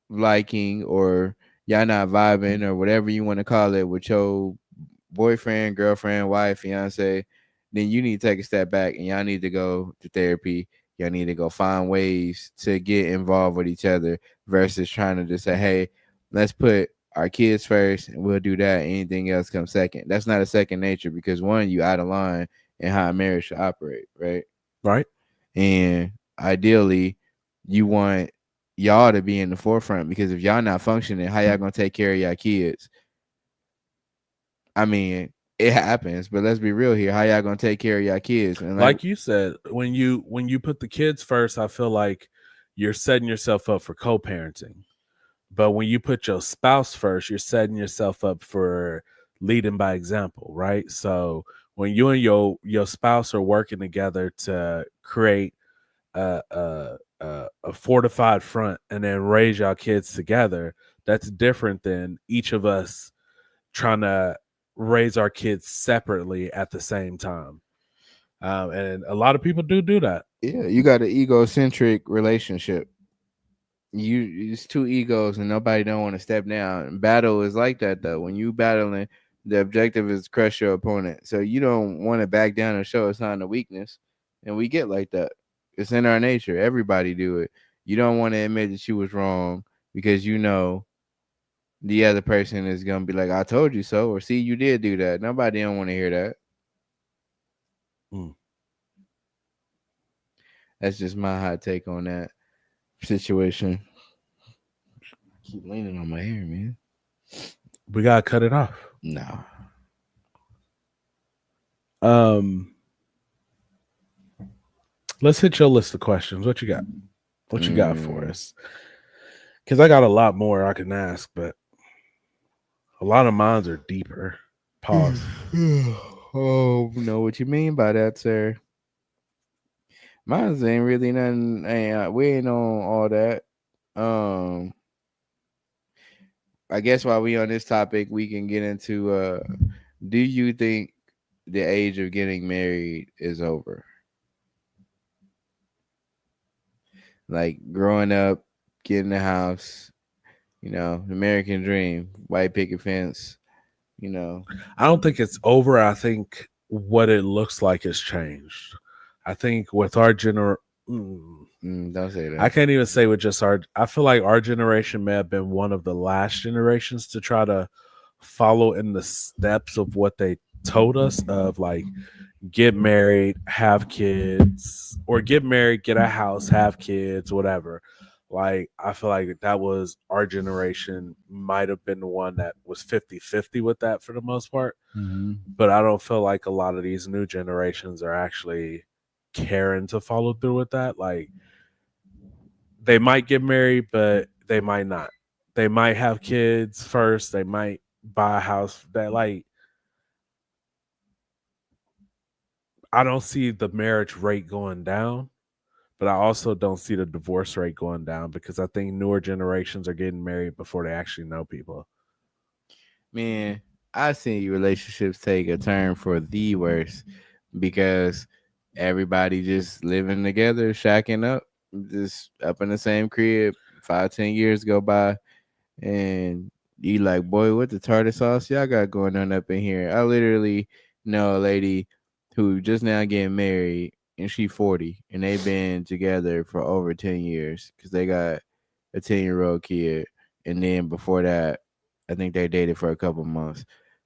liking or y'all not vibing or whatever you want to call it with your boyfriend, girlfriend, wife, fiance, then you need to take a step back and y'all need to go to therapy. Y'all need to go find ways to get involved with each other versus trying to just say, hey, let's put our kids first and we'll do that. Anything else comes second. That's not a second nature because one, you out of line in how a marriage should operate, right? Right. And ideally, you want y'all to be in the forefront because if y'all not functioning, how y'all gonna take care of y'all kids? I mean, it happens, but let's be real here. How y'all gonna take care of y'all kids? And like you said, when you put the kids first, I feel like you're setting yourself up for co-parenting. But when you put your spouse first, you're setting yourself up for leading by example, right? So when you and your spouse are working together to create a fortified front and then raise y'all kids together, that's different than each of us trying to raise our kids separately at the same time. And a lot of people do that. Yeah, you got an egocentric relationship. It's two egos and nobody don't want to step down. Battle is like that though. When you battling, the objective is to crush your opponent. So you don't want to back down and show a sign of weakness. And we get like that. It's in our nature. Everybody do it. You don't want to admit that you was wrong because you know the other person is going to be like, I told you so, or see, you did do that. Nobody don't want to hear that. That's just my hot take on that situation. I keep leaning on my hair, man. We got to cut it off. No. Let's hit your list of questions. What you got? What you got for us? Because I got a lot more I can ask, but a lot of mine are deeper. Pause. Oh, know what you mean by that, sir. Mine ain't really nothing. We ain't on all that. I guess while we on this topic, we can get into do you think the age of getting married is over? Like growing up, getting a house, the American dream, white picket fence, I don't think it's over. I think what it looks like has changed. I think with our don't say that. I can't even say with just I feel like our generation may have been one of the last generations to try to follow in the steps of what they told us of like get married, have kids, or get married, get a house, have kids, whatever. Like, I feel like that was our generation might have been the one that was 50-50 with that for the most part. But I don't feel like a lot of these new generations are actually caring to follow through with that. Like, they might get married, but they might not. They might have kids first. They might buy a house. That, like, I don't see the marriage rate going down, but I also don't see the divorce rate going down because I think newer generations are getting married before they actually know people. Man, I see relationships take a turn for the worse because everybody just living together, shacking up, just up in the same crib. 5-10 years go by, and you like, boy, what the tartar sauce y'all got going on up in here? I literally know a lady who just now getting married, and she 40, and they've been together for over 10 years because they got a 10-year-old kid, and then before that, I think they dated for a couple months.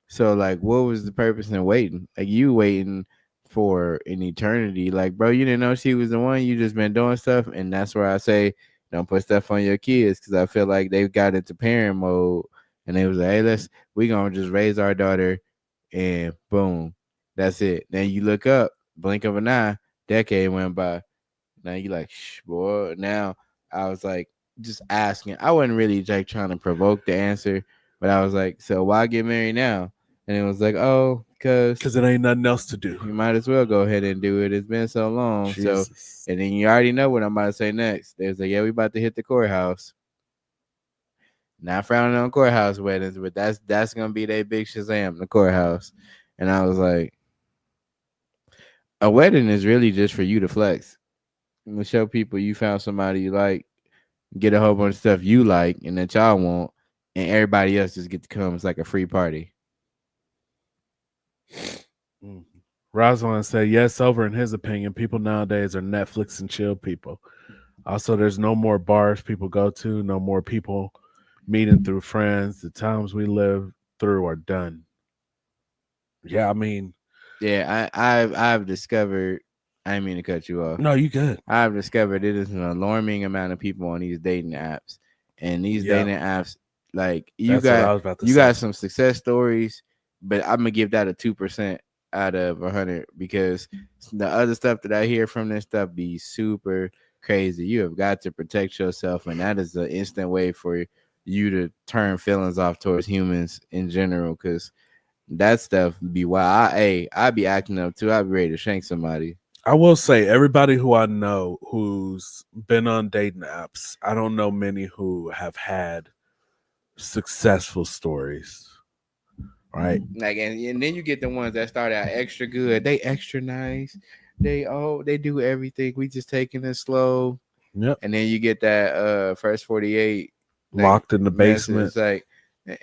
So like, what was the purpose in waiting? Like, you waiting for an eternity? Like, bro, you didn't know she was the one. You just been doing stuff, and that's where I say, don't put stuff on your kids, because I feel like they've got into parent mode, and they was like, hey, we gonna just raise our daughter, and boom, that's it. Then you look up, blink of an eye, decade went by. Now you like, shh, boy. Now I was like, just asking. I wasn't really like trying to provoke the answer, but I was like, so why get married now? And it was like, oh, because it ain't nothing else to do. you might as well go ahead and do it. It's been so long. Jesus. So, and then you already know what I'm about to say next. There's like, yeah, we about to hit the courthouse. Not frowning on courthouse weddings, but that's gonna be their big Shazam, the courthouse. And I was like, a wedding is really just for you to flex. And to show people you found somebody you like, get a whole bunch of stuff you like and that y'all want, and everybody else just get to come. It's like a free party. Roswan said, yes, over in his opinion, people nowadays are Netflix and chill people. Also, there's no more bars people go to, no more people meeting through friends. The times we live through are done. Yeah, I mean, yeah, I've discovered. I didn't mean to cut you off. No, you good. I've discovered it is an alarming amount of people on these dating apps, and these dating apps, like you got some success stories, but I'm gonna give that a 2% out of 100 because the other stuff that I hear from this stuff be super crazy. You have got to protect yourself, and that is an instant way for you to turn feelings off towards humans in general, because that stuff be wild. I be acting up too. I'd be ready to shank somebody. I will say, everybody who I know who's been on dating apps, I don't know many who have had successful stories. Right. Like, and then you get the ones that start out extra good. They extra nice. They do everything. We just taking it slow. Yep. And then you get that first 48 locked in the basement. It's like,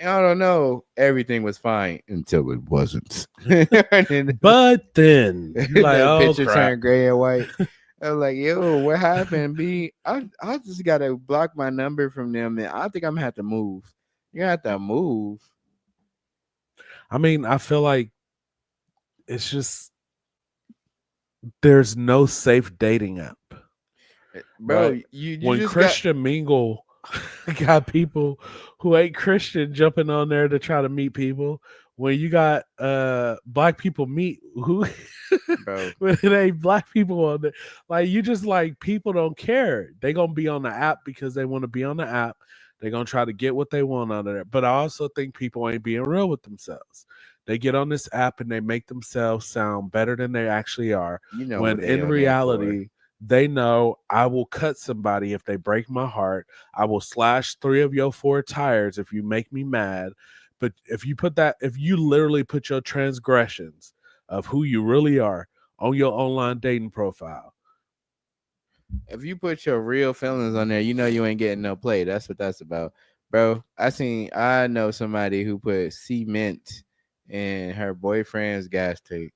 I don't know. Everything was fine until it wasn't. But then, like, the oh, picture crap. turned gray and white. I was like, yo, what happened? I just gotta block my number from them, and I think I'm gonna have to move. You have to move. I mean, I feel like it's just there's no safe dating app, bro. Right? You when just Christian Mingle got people who ain't Christian jumping on there to try to meet people. When you got black people meet who bro. when it ain't black people on there, like, you just like, people don't care. They gonna be on the app because they want to be on the app. They're gonna try to get what they want out of there. But I also think people ain't being real with themselves. They get on this app and they make themselves sound better than they actually are. You know, when in reality, they know, I will cut somebody if they break my heart. I will slash 3 of your 4 tires if you make me mad. But if you literally put your transgressions of who you really are on your online dating profile, if you put your real feelings on there, you know you ain't getting no play. That's what that's about, bro. I know somebody who put cement in her boyfriend's gas tank.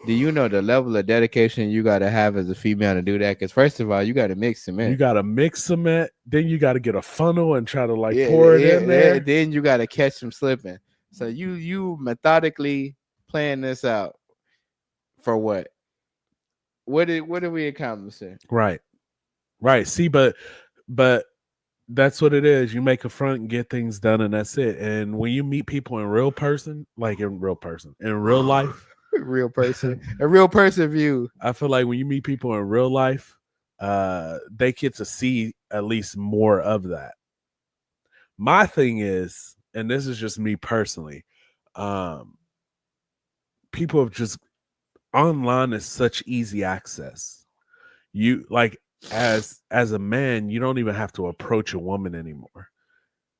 Do you know the level of dedication you got to have as a female to do that? Because first of all, you got to mix cement. You got to mix cement. Then you got to get a funnel and try to pour it in there. Then you got to catch them slipping. So you methodically plan this out for what? What are we accomplishing? Right. See, but But that's what it is. You make a front and get things done, and that's it. And when you meet people in real person, like in real life, a real person view. I feel like when you meet people in real life, they get to see at least more of that. My thing is, and this is just me personally, people have just online is such easy access. You like as a man, you don't even have to approach a woman anymore.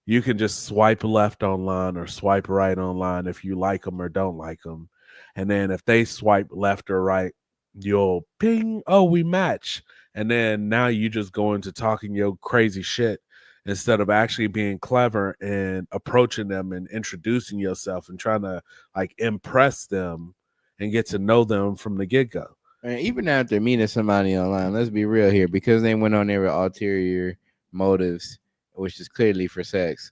You can just swipe left online or swipe right online if you like them or don't like them. And then if they swipe left or right, you'll ping, oh, we match. And then now you just go into talking your crazy shit instead of actually being clever and approaching them and introducing yourself and trying to like impress them and get to know them from the get-go. And even after meeting somebody online, let's be real here, because they went on there with ulterior motives, which is clearly for sex.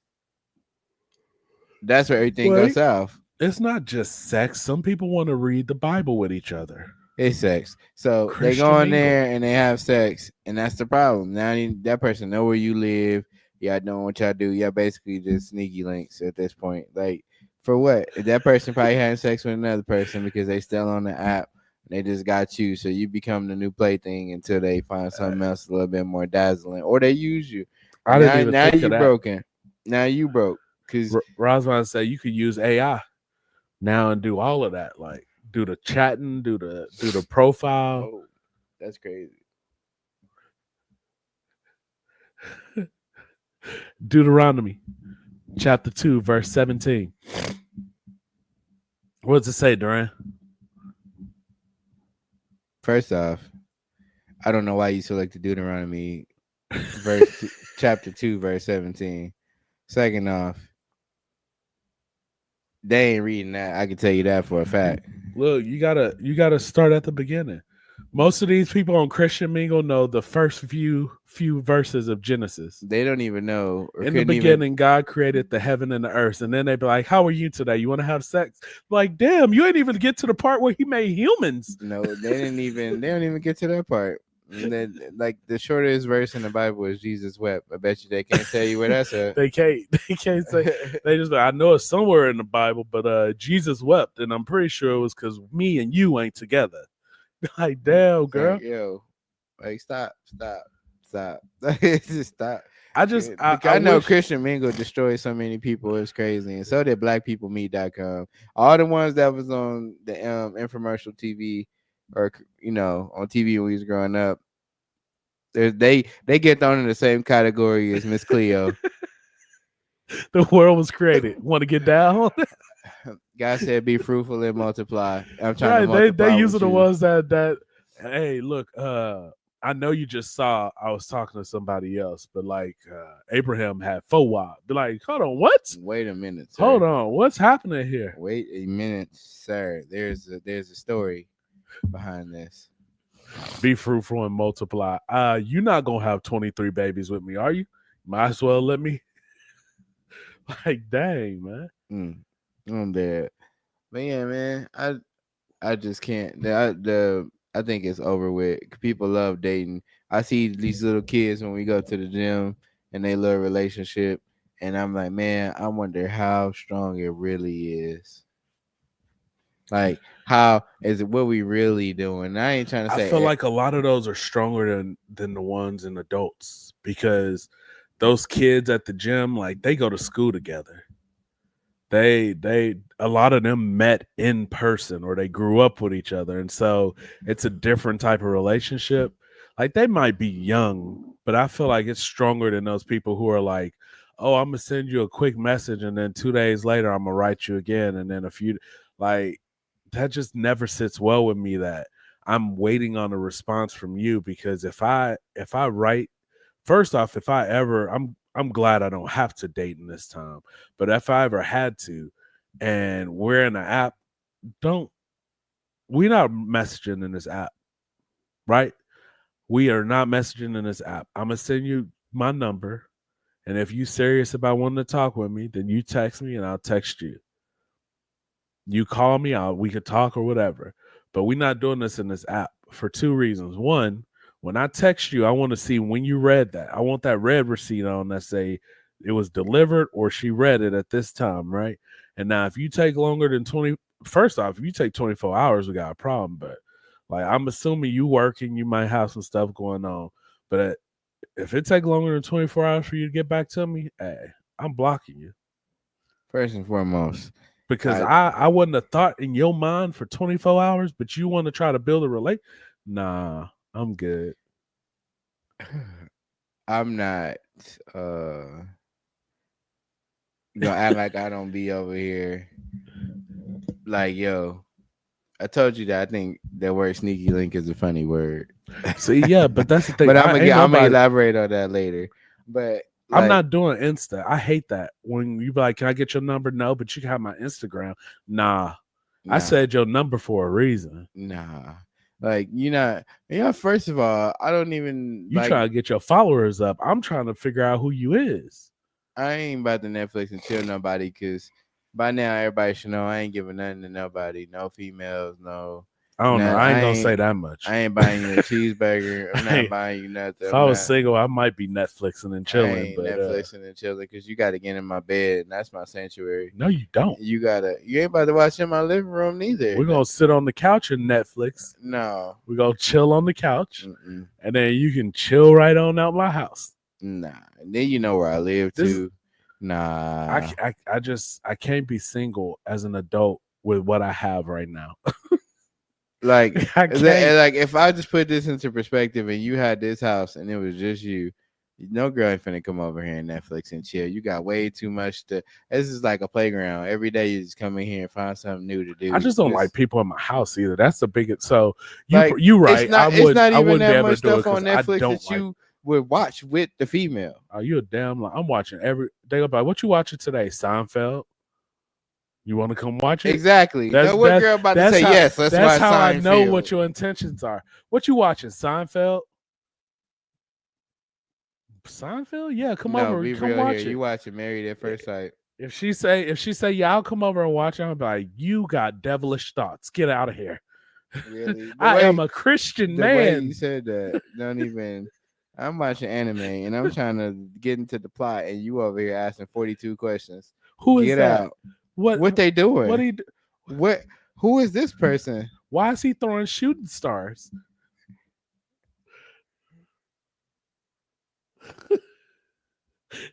That's where everything goes south. It's not just sex. Some people want to read the Bible with each other. It's sex. So Christian they go in mingle. there and they have sex, and that's the problem. Now that person know where you live. Y'all doing what y'all do. Y'all basically just sneaky links at this point. Like, for what? If that person probably having sex with another person because they still on the app. They just got you, so you become the new plaything until they find something else a little bit more dazzling, or they use you. I didn't even now think you of that. broken. Now you broke because Rosman said you could use AI now and do all of that, like do the chatting, do the profile. oh, that's crazy. Deuteronomy chapter 2 verse 17. What does it say, Duran? First off, I don't know why you selected Deuteronomy chapter 2 verse 17. Second off, they ain't reading that. I can tell you that for a fact. Look, you gotta start at the beginning. Most of these people on Christian Mingle know the first few verses of Genesis. They don't even know. In the beginning, God created the heaven and the earth, and then they be like, "How are you today? You want to have sex?" Like, damn, you ain't even get to the part where He made humans. No, they don't even get to that part. And then, like, the shortest verse in the Bible is Jesus wept. I bet you they can't tell you where that's at. They can't say. They just like, I know it's somewhere in the Bible, but Jesus wept, and I'm pretty sure it was because me and you ain't together. Like, damn, girl. Like, yo, like, stop. Just stop. I know wish... Christian Mingle destroyed so many people. It's crazy. And so did blackpeoplemeet.com. All the ones that was on the infomercial TV or, on TV when we was growing up, they get thrown in the same category as Miss Cleo. The world was created. Want to get down? God said, "Be fruitful and multiply." I'm trying to multiply. They using the ones that. Hey, look. I know you just saw. I was talking to somebody else, but like Abraham had 4 wives. Be like, hold on, what? Wait a minute. Sir. Hold on, what's happening here? Wait a minute, sir. There's a story behind this. Be fruitful and multiply. You're not gonna have 23 babies with me, are you? Might as well let me. Like, dang, man. I'm dead. But yeah, man, I just can't. I think it's over with. People love dating. I see these little kids when we go to the gym and they love relationship, and I'm like, man, I wonder how strong it really is. Like, how is it? What we really doing? I ain't trying to say. I feel like a lot of those are stronger than the ones in adults, because those kids at the gym, like, they go to school together. They a lot of them met in person, or they grew up with each other, and so it's a different type of relationship. Like, they might be young, but I feel like it's stronger than those people who are like, oh, I'm gonna send you a quick message, and then 2 days later I'm gonna write you again, and then like, that just never sits well with me, that I'm waiting on a response from you. Because if I write, first off, I'm glad I don't have to date in this time. But if I ever had to, and we're in an app, we're not messaging in this app, right? We are not messaging in this app. I'm going to send you my number. And if you're serious about wanting to talk with me, then you text me and I'll text you. You call me out, we could talk or whatever. But we're not doing this in this app for 2 reasons. One, When I text you, I want to see when you read that. I want that red receipt on that say it was delivered or she read it at this time, right? And now if you take longer than 20, first off, if you take 24 hours, we got a problem. But like I'm assuming you working, you might have some stuff going on. But if it take longer than 24 hours for you to get back to me, hey, I'm blocking you. First and foremost, Because I wouldn't have thought in your mind for 24 hours, but you want to try to build a relate. Nah, I'm good. I'm not gonna act like I don't be over here. Like, yo, I told you that I think that word sneaky link is a funny word. See, yeah, but that's the thing. But I'm gonna nobody- elaborate on that later. But I'm like, not doing Insta. I hate that. When you be like, can I get your number? No, but you can have my Instagram. Nah. I said your number for a reason. nah. Like, first of all, I don't even You try to get your followers up. I'm trying to figure out who you is. I ain't about to Netflix and chill nobody because by now everybody should know I ain't giving nothing to nobody. No females, no. I don't know. I ain't gonna say that much. I ain't buying you a cheeseburger. I'm not buying you nothing. If I was single, I might be Netflixing and chilling. I ain't but Netflixing and chilling because you got to get in my bed, and that's my sanctuary. No, you don't. You ain't about to watch in my living room neither. We're gonna sit on the couch and Netflix. No, we're gonna chill on the couch, and then you can chill right on out my house. Nah, and then you know where I live too. Nah, I can't be single as an adult with what I have right now. Like if I just put this into perspective and you had this house and it was just you, no girl ain't finna come over here and Netflix and chill. You got way too much to. This is like a playground. Every day you just come in here and find something new to do. I just don't like people in my house either. That's the biggest. So like, you right. It's not even that much stuff on Netflix that you would watch with the female. Oh, you a damn. I'm watching every. They go by. What you watching today? Seinfeld. You want to come watch it? Exactly. That's what girl about to say yes. That's how Seinfeld. I know what your intentions are. What you watching? Seinfeld. Seinfeld? Yeah, come over. Come watch it. You watching Married at First Sight? If she say yeah, I'll come over and watch it. I'll be like, you got devilish thoughts. Get out of here. Really? I am a Christian man. Way you said that. Don't even. I'm watching anime and I'm trying to get into the plot, and you over here asking 42 questions. Who is Get that? out. What they doing? Who is this person? Why is he throwing shooting stars?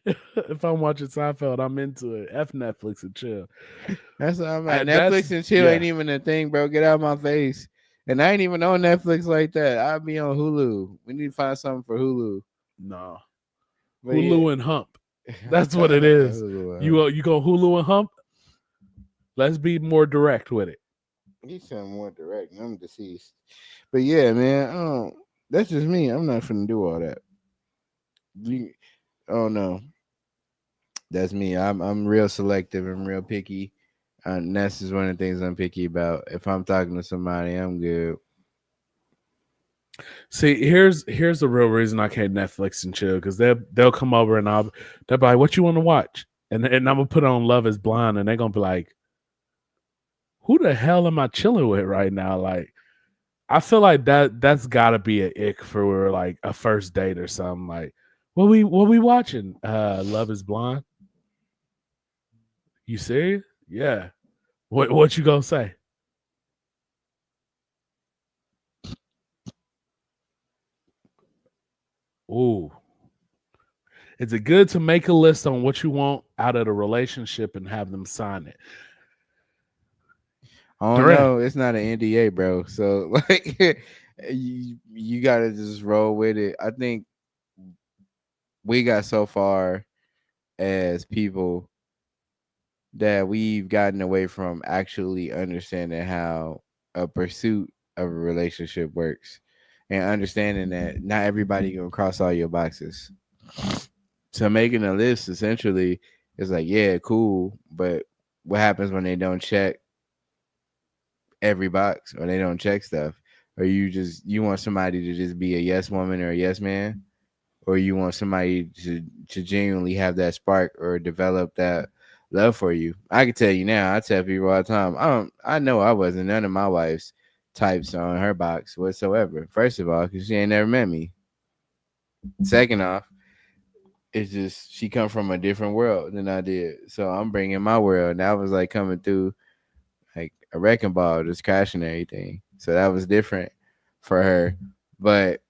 If I'm watching Seinfeld, I'm into it. F Netflix and chill. That's what I'm at. Netflix and chill ain't even a thing, bro. Get out of my face. And I ain't even on Netflix like that. I'll be on Hulu. We need to find something for Hulu. No. Hulu and Hump. That's what it is. You go Hulu and Hump? Let's be more direct with it. You sound more direct. I'm deceased. But yeah, man, that's just me. I'm not finna do all that. Oh no. That's me. I'm real selective and real picky. And that's just one of the things I'm picky about. If I'm talking to somebody, I'm good. See, here's the real reason I can't Netflix and chill, because they'll come over and they'll be like, what you want to watch? And I'm gonna put on Love Is Blind, and they're gonna be like, who the hell am I chilling with right now? Like, I feel like that's gotta be an ick for like a first date or something. Like, what we watching? Love Is Blind. You serious? Yeah. What you gonna say? Ooh. Is it good to make a list on what you want out of the relationship and have them sign it? I don't know. It's not an NDA, bro. So like you gotta just roll with it. I think we got so far as people that we've gotten away from actually understanding how a pursuit of a relationship works and understanding that not everybody gonna cross all your boxes. So making a list essentially is like, yeah, cool, but what happens when they don't check every box or they don't check stuff? Or you want somebody to just be a yes woman or a yes man, or you want somebody to genuinely have that spark or develop that love for you? I can tell you now, I tell people all the time, I know I wasn't none of my wife's types on her box whatsoever. First of all, because she ain't never met me. Second off, it's just she come from a different world than I did. So I'm bringing my world, and that was like coming through like a wrecking ball, just crashing everything. So that was different for her. But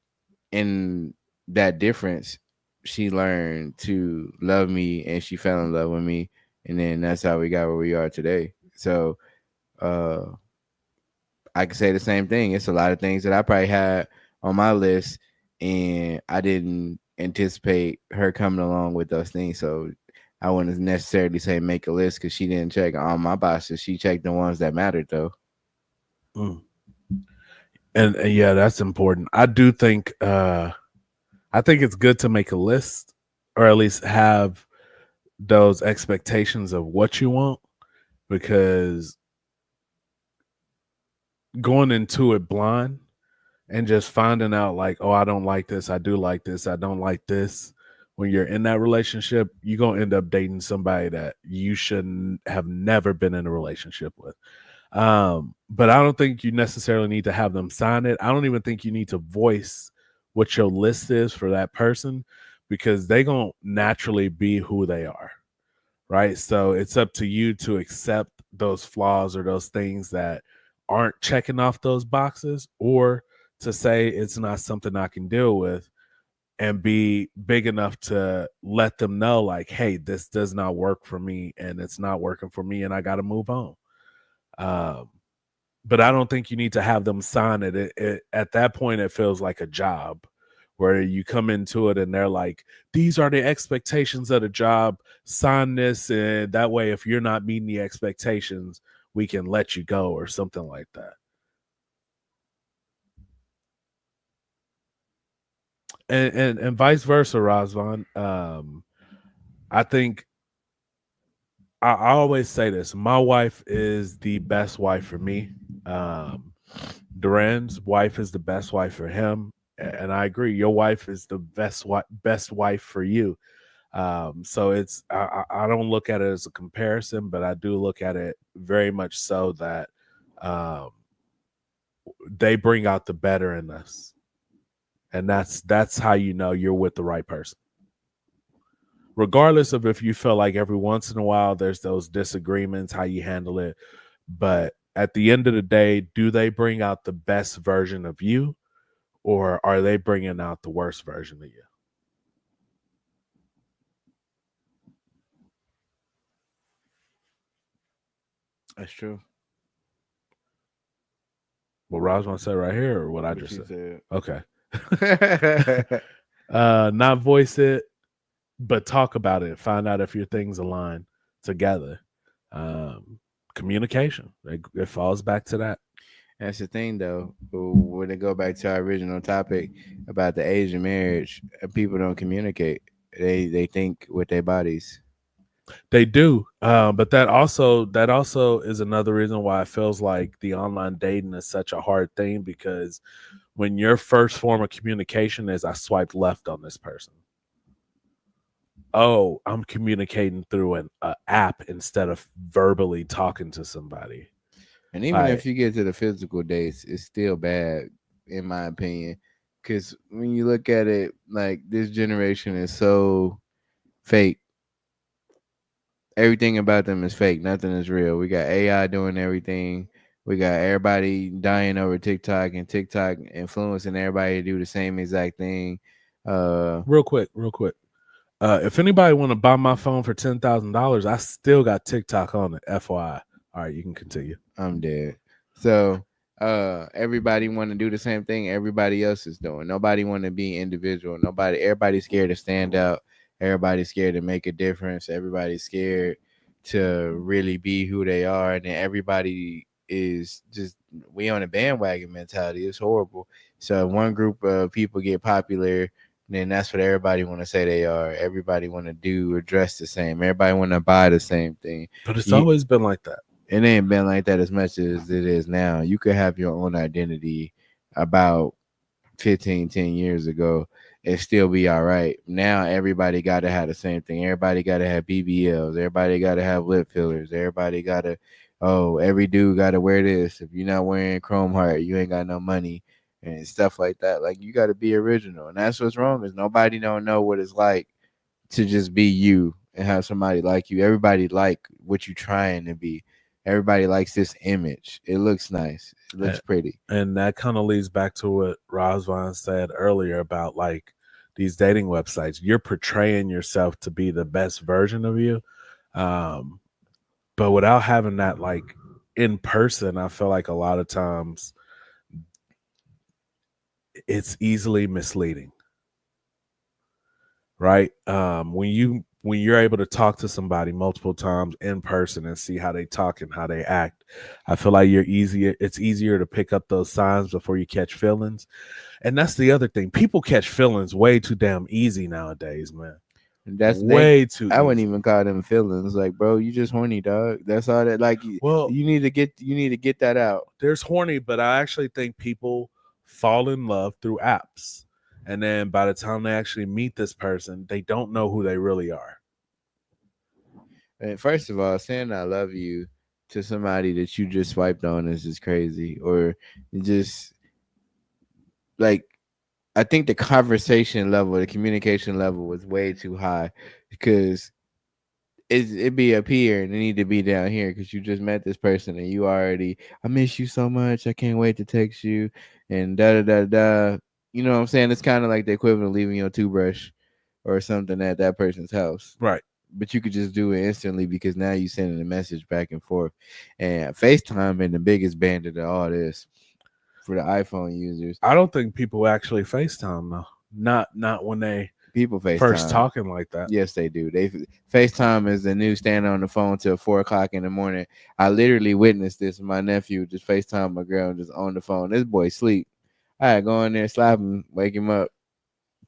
in that difference, she learned to love me and she fell in love with me. And then that's how we got where we are today. So I can say the same thing. It's a lot of things that I probably had on my list and I didn't anticipate her coming along with those things. So I wouldn't necessarily say make a list because she didn't check all my boxes. She checked the ones that mattered though. And yeah, that's important. I do think it's good to make a list or at least have those expectations of what you want, because going into it blind and just finding out like, oh, I don't like this, I do like this, I don't like this. When you're in that relationship, you're going to end up dating somebody that you shouldn't have never been in a relationship with. But I don't think you necessarily need to have them sign it. I don't even think you need to voice what your list is for that person, because they going to naturally be who they are. Right. So it's up to you to accept those flaws or those things that aren't checking off those boxes, or to say it's not something I can deal with and be big enough to let them know like, hey, this does not work for me and it's not working for me and I got to move on. But I don't think you need to have them sign it. At that point, it feels like a job where you come into it and they're like, these are the expectations of the job, sign this. And that way, if you're not meeting the expectations, we can let you go or something like that. And vice versa, Razvan. I think I always say this. My wife is the best wife for me. Duran's wife is the best wife for him. And I agree. Your wife is the best wife for you. So it's I don't look at it as a comparison, but I do look at it very much so that they bring out the better in us. And that's how you know you're with the right person. Regardless of if you feel like every once in a while there's those disagreements, how you handle it. But at the end of the day, do they bring out the best version of you, or are they bringing out the worst version of you? That's true. What Razvan said right here, or what I just said? Okay. Not voice it, but talk about it. Find out if your things align together. Communication. It falls back to that. That's the thing, though. When they go back to our original topic about the age of marriage, people don't communicate. They think with their bodies. They do, but that also is another reason why it feels like the online dating is such a hard thing, because when your first form of communication is I swiped left on this person. Oh, I'm communicating through an app instead of verbally talking to somebody. And even if you get to the physical dates, it's still bad, in my opinion. Because when you look at it, like, this generation is so fake. Everything about them is fake. Nothing is real. We got AI doing everything. We got everybody dying over TikTok and TikTok influencing everybody to do the same exact thing. Real quick. If anybody want to buy my phone for $10,000, I still got TikTok on it. FYI. All right, you can continue. I'm dead. So everybody want to do the same thing everybody else is doing. Nobody want to be individual. Everybody's scared to stand out. Everybody's scared to make a difference. Everybody's scared to really be who they are. And then everybody is just, we on a bandwagon mentality. It's horrible. So if one group of people get popular, then that's what everybody want to say they are. Everybody want to do or dress the same. Everybody want to buy the same thing. But it's always been like that. It ain't been like that as much as it is now. You could have your own identity about 10 years ago and still be all right. Now everybody got to have the same thing. Everybody got to have BBLs. Everybody got to have lip fillers. Everybody got to oh, every dude got to wear this. If you're not wearing Chrome Heart, you ain't got no money and stuff like that. Like you got to be original, and that's what's wrong is nobody don't know what it's like to just be you and have somebody like you. Everybody like what you trying to be. Everybody likes this image. It looks nice. It looks pretty. And that kind of leads back to what Razvan said earlier about like these dating websites. You're portraying yourself to be the best version of you. But without having that like in person, I feel like a lot of times it's easily misleading. Right? When you're able to talk to somebody multiple times in person and see how they talk and how they act, I feel like it's easier to pick up those signs before you catch feelings. And that's the other thing. People catch feelings way too damn easy nowadays, man. That's way too I wouldn't easy. even call them feelings. Like, bro, you just horny, dog. That's all that. Like, Well, you need to get that out. there's horny, but I actually think people fall in love through apps. And then by the time they actually meet this person, they don't know who they really are. And first of all, saying I love you to somebody that you just swiped on is just crazy. Or just like, I think the conversation level, the communication level was way too high because it be up here and it need to be down here because you just met this person and you already, I miss you so much. I can't wait to text you and da da da da. You know what I'm saying? It's kind of like the equivalent of leaving your toothbrush or something at that person's house. Right. But you could just do it instantly because now you sending a message back and forth. And FaceTime been the biggest bandit of all this for the iPhone users. I don't think people actually FaceTime though. Not when they People FaceTime. first talking like that. Yes, they do. They FaceTime is the new stand on the phone till 4:00 in the morning. I literally witnessed this. My nephew just FaceTime my girl just on the phone. This boy sleep. I had to go in there, slap him, wake him up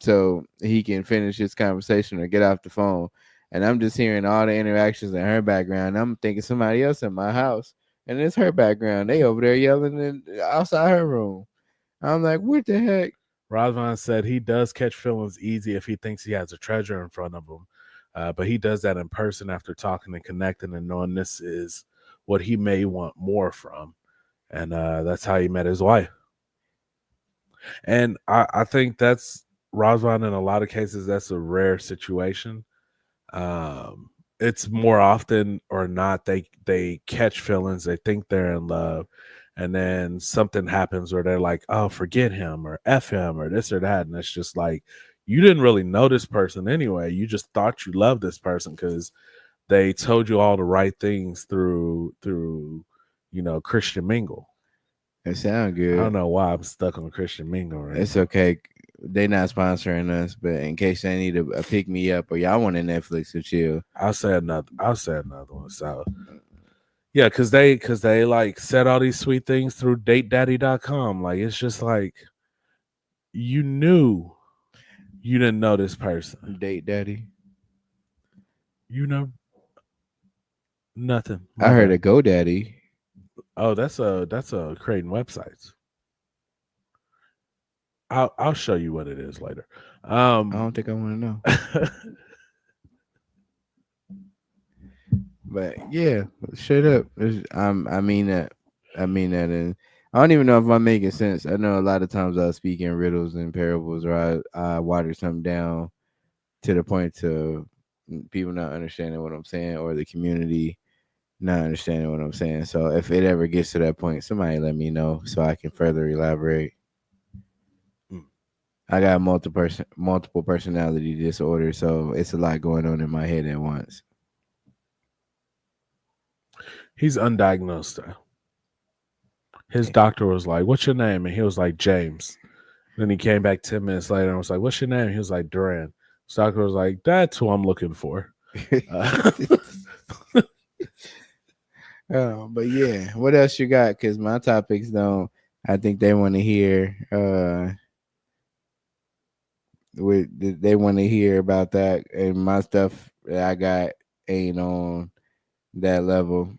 so he can finish his conversation or get off the phone. And I'm just hearing all the interactions in her background. I'm thinking somebody else in my house, and it's her background. They over there yelling outside her room. I'm like, what the heck? Razvan said he does catch feelings easy if he thinks he has a treasure in front of him. But he does that in person after talking and connecting and knowing this is what he may want more from. And that's how he met his wife. And I think that's Razvan in a lot of cases, that's a rare situation. It's more often or not they catch feelings, they think they're in love, and then something happens where they're like, oh, forget him or F him or this or that. And it's just like, you didn't really know this person anyway. You just thought you loved this person because they told you all the right things through Christian Mingle. It sound good. I don't know why I'm stuck on Christian Mingle right It's now. okay. They not sponsoring us, but in case they need a pick me up or y'all want a Netflix to chill. I'll say another one. So yeah, because they like said all these sweet things through datedaddy.com. Like it's just like you knew you didn't know this person. Date daddy. You know nothing. I heard a GoDaddy. Oh, that's a creating websites. I'll show you what it is later. I don't think I want to know. But yeah, straight up. I mean that. And I don't even know if I'm making sense. I know a lot of times I speak in riddles and parables, or I water something down to the point to people not understanding what I'm saying, or the community not understanding what I'm saying. So if it ever gets to that point, somebody let me know so I can further elaborate. I got multiple personality disorder, so it's a lot going on in my head at once. He's undiagnosed though. His doctor was like, "What's your name?" And he was like, "James." Then he came back 10 minutes later and was like, "What's your name?" He was like, "Duran." His doctor was like, "That's who I'm looking for." But yeah, what else you got? Because my topics don't. I think they want to hear. They want to hear about that, and my stuff that I got ain't on that level.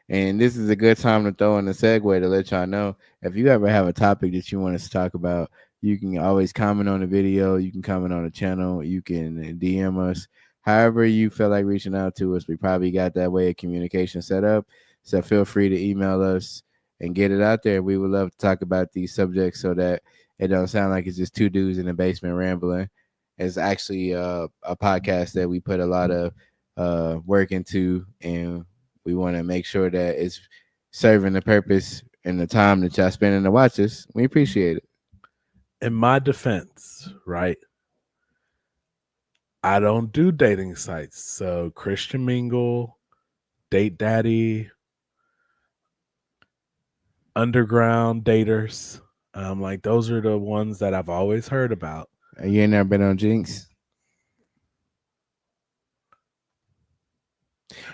And this is a good time to throw in a segue to let y'all know if you ever have a topic that you want us to talk about, you can always comment on the video. You can comment on the channel. You can DM us. However you feel like reaching out to us, we probably got that way of communication set up. So feel free to email us and get it out there. We would love to talk about these subjects so that it don't sound like it's just two dudes in the basement rambling. It's actually a podcast that we put a lot of work into, and we want to make sure that it's serving the purpose and the time that y'all spending to watch us. We appreciate it. In my defense, right? I don't do dating sites. So Christian Mingle, Date Daddy, Underground Daters. Like those are the ones that I've always heard about. You ain't never been on Jinx?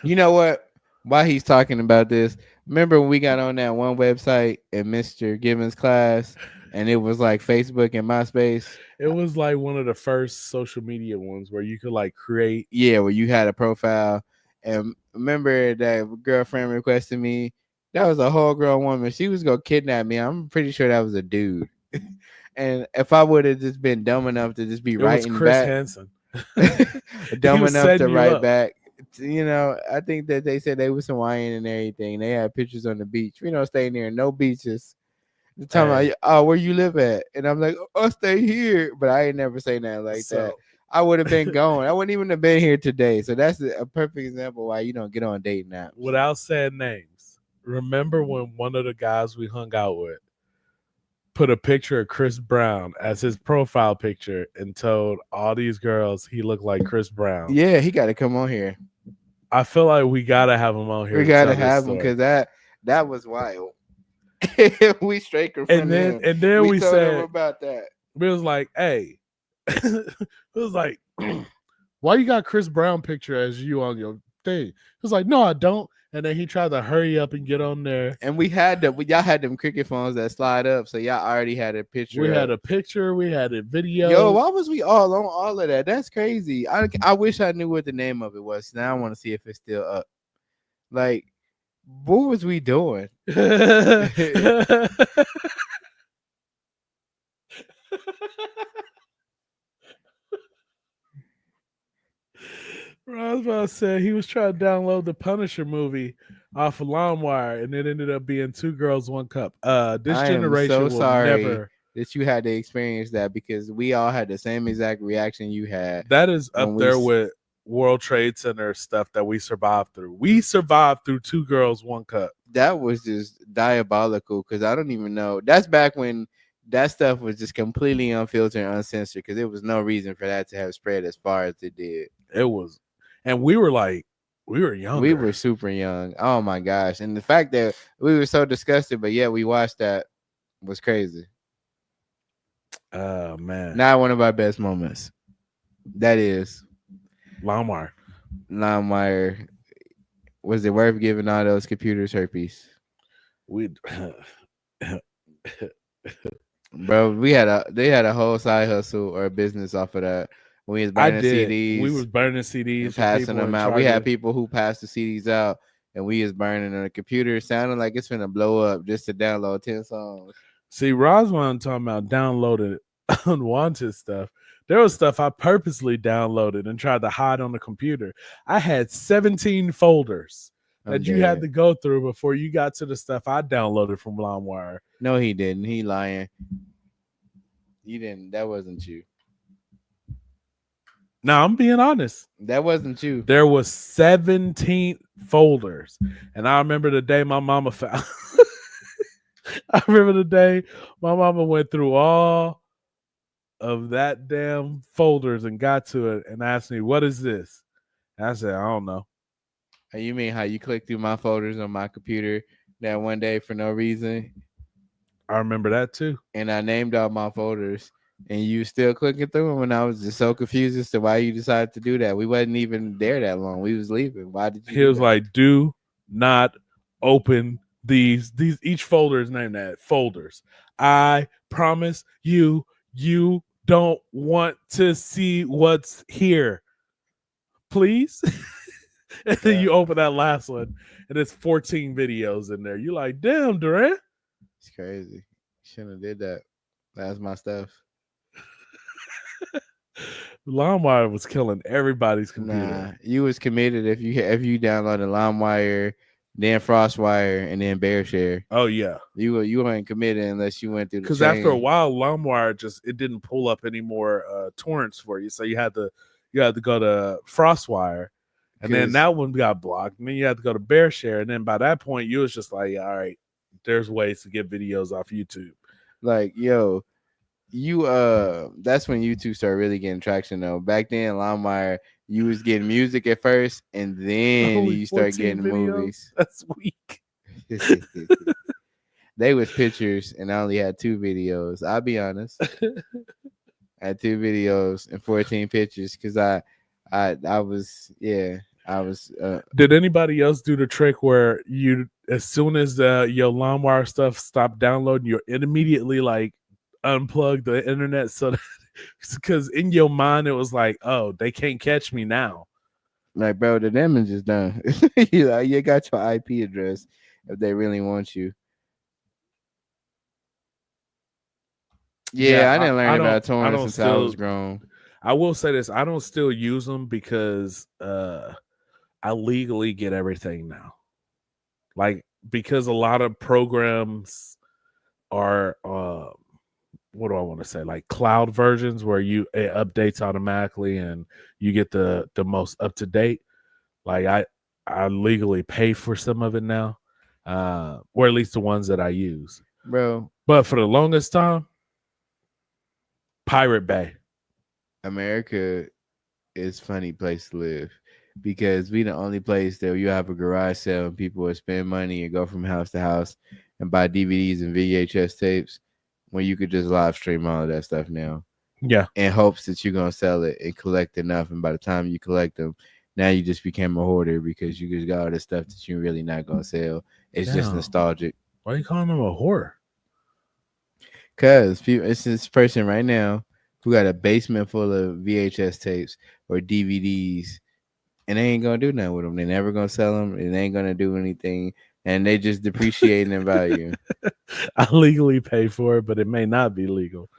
You know what? While he's talking about this, remember when we got on that one website in Mr. Gibbons' class, and it was like Facebook and MySpace? It was like one of the first social media ones where you could like create. Yeah, where you had a profile. And remember that girlfriend requested me? That was a whole grown woman. She was gonna kidnap me. I'm pretty sure that was a dude. And if I would have just been dumb enough to just be It was writing Chris back, Hansen. dumb was enough to setting you write up. back, you know, I think that they said they was Hawaiian and everything. They had pictures on the beach. We don't stay near no beaches. The time Hey. oh, where you live at? And I'm like, oh, stay here. But I ain't never say nothing like that. So I would have been gone. I wouldn't even have been here today. So that's a perfect example why you don't get on dating apps. without saying names, remember when one of the guys we hung out with put a picture of Chris Brown as his profile picture and told all these girls he looked like Chris Brown? Yeah, he got to come on here. I feel like we gotta have him on here. We to got to tell this have him story. because that was wild. We straight confronted And him. then we told him said about that. we was like, hey, it was like, why you got Chris Brown picture as you on your thing? He was like, no, I don't. And then he tried to hurry up and get on there. And we had y'all had them cricket phones that slide up, so y'all already had a picture. We had up. a picture, we had a video. Yo, why was we all on all of that? That's crazy. I wish I knew what the name of it was. Now I want to see if it's still up. Like, what was we doing? I was about to say he was trying to download the Punisher movie off of LimeWire, and it ended up being Two Girls, One Cup. This I am generation so will sorry never. that you had to experience that because we all had the same exact reaction you had. That is when up we there s- with World Trade Center stuff that we survived through. We survived through Two Girls, One Cup. That was just diabolical because I don't even know. That's back when that stuff was just completely unfiltered and uncensored because there was no reason for that to have spread as far as it did. It was, and we were young. We were super young. Oh my gosh. And the fact that we were so disgusted, but yeah, we watched that was crazy. Oh man, Not one of our best moments. That is LimeWire. LimeWire. Was it worth giving all those computers herpes? We Bro, they had a whole side hustle or a business off of that. We was I burning did. CDs. We was burning CDs, and for passing people them and out. trying We had to- people who passed the CDs out, and we was burning on the computer. It sounded like it's finna blow up just to download 10 songs. See, Roswell talking about downloaded unwanted stuff. There was stuff I purposely downloaded and tried to hide on the computer. I had 17 folders that you had to go through before you got to the stuff I downloaded from LimeWire. No, he didn't. He lying. You didn't. That wasn't you. Now I'm being honest. That wasn't you. There was 17 folders, and I remember the day my mama found. I remember the day my mama went through all of that damn folders and got to it and asked me, "What is this?" And I said, "I don't know." You mean how you clicked through my folders on my computer that one day for no reason? I remember that too. And I named all my folders, and you still clicking through them, and I was just so confused as to why you decided to do that. We wasn't even there that long. We was leaving. Why did you? He was like, "Do not open these. Each folder is named that folders. I promise you, you don't want to see what's here. Please." And then you open that last one, and it's 14 videos in there. You're like, "Damn, Durant." It's crazy. Shouldn't have did that. That's my stuff. LimeWire was killing everybody's computer. Nah, you was committed if you downloaded LimeWire, then FrostWire, and then BearShare. Oh yeah, You weren't committed unless you went through the because after a chain. while, LimeWire it didn't pull up any more torrents for you, so you had to go to FrostWire, and then 'Cause, that one got blocked, and then you had to go to BearShare, and then by that point, you was just like, all right, there's ways to get videos off YouTube. like, yo, you that's when YouTube started really getting traction though. Back then, LimeWire, you was getting music at first, and then Only you start 14 getting videos? movies. That's weak. They was pictures, and I only had 2 videos. I'll be honest. I had 2 videos and 14 pictures because I was Did anybody else do the trick where you, as soon as your LimeWire stuff stopped downloading, you immediately like unplug the internet so that because in your mind it was like, oh, they can't catch me now. like, bro, the damage is done. You got your IP address if they really want you. Yeah, I didn't learn about torrents until I was grown. I will say this: I don't still use them because I legally get everything now. Like, because a lot of programs are what do I want to say? Like cloud versions where it updates automatically and you get the most up to date. Like I legally pay for some of it now, or at least the ones that I use, Bro. But for the longest time, Pirate Bay. America is a funny place to live because we the only place that you have a garage sale and people will spend money and go from house to house and buy DVDs and VHS tapes when you could just live stream all of that stuff now. Yeah. In hopes that you're going to sell it and collect enough. And by the time you collect them, now you just became a hoarder because you just got all this stuff that you're really not going to sell. It's just nostalgic. Why are you calling them a whore? Because it's this person right now who got a basement full of VHS tapes or DVDs, and they ain't gonna do nothing with them. They're never gonna sell them, and they ain't gonna do anything, and they just depreciating in value. I legally pay for it, but it may not be legal.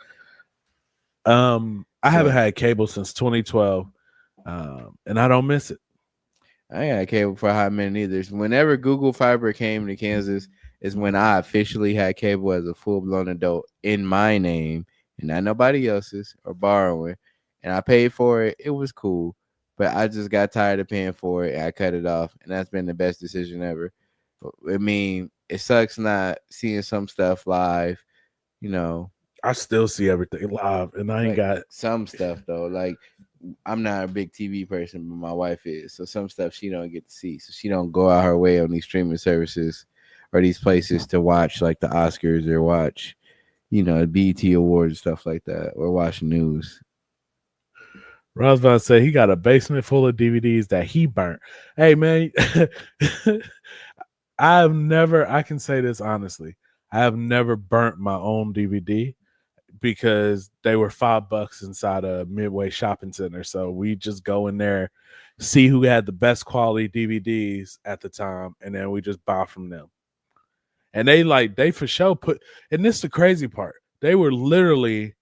I haven't had cable since 2012, and I don't miss it. I ain't had cable for a hot minute either. Whenever Google Fiber came to Kansas is when I officially had cable as a full-blown adult in my name and not nobody else's or borrowing. And I paid for it. It was cool. But I just got tired of paying for it and I cut it off. And that's been the best decision ever. I mean, it sucks not seeing some stuff live, you know. I still see everything live and I ain't got some stuff though. Like, I'm not a big TV person, but my wife is. So some stuff she don't get to see. So she don't go out her way on these streaming services or these places to watch like the Oscars or watch, BET Awards, stuff like that, or watch news. I was about to say he got a basement full of DVDs that he burnt. Hey man, I can say this honestly, I have never burnt my own DVD because they were $5 inside a Midway shopping center. So we just go in there, see who had the best quality DVDs at the time, and then we just buy from them. And they for sure and this is the crazy part. They were literally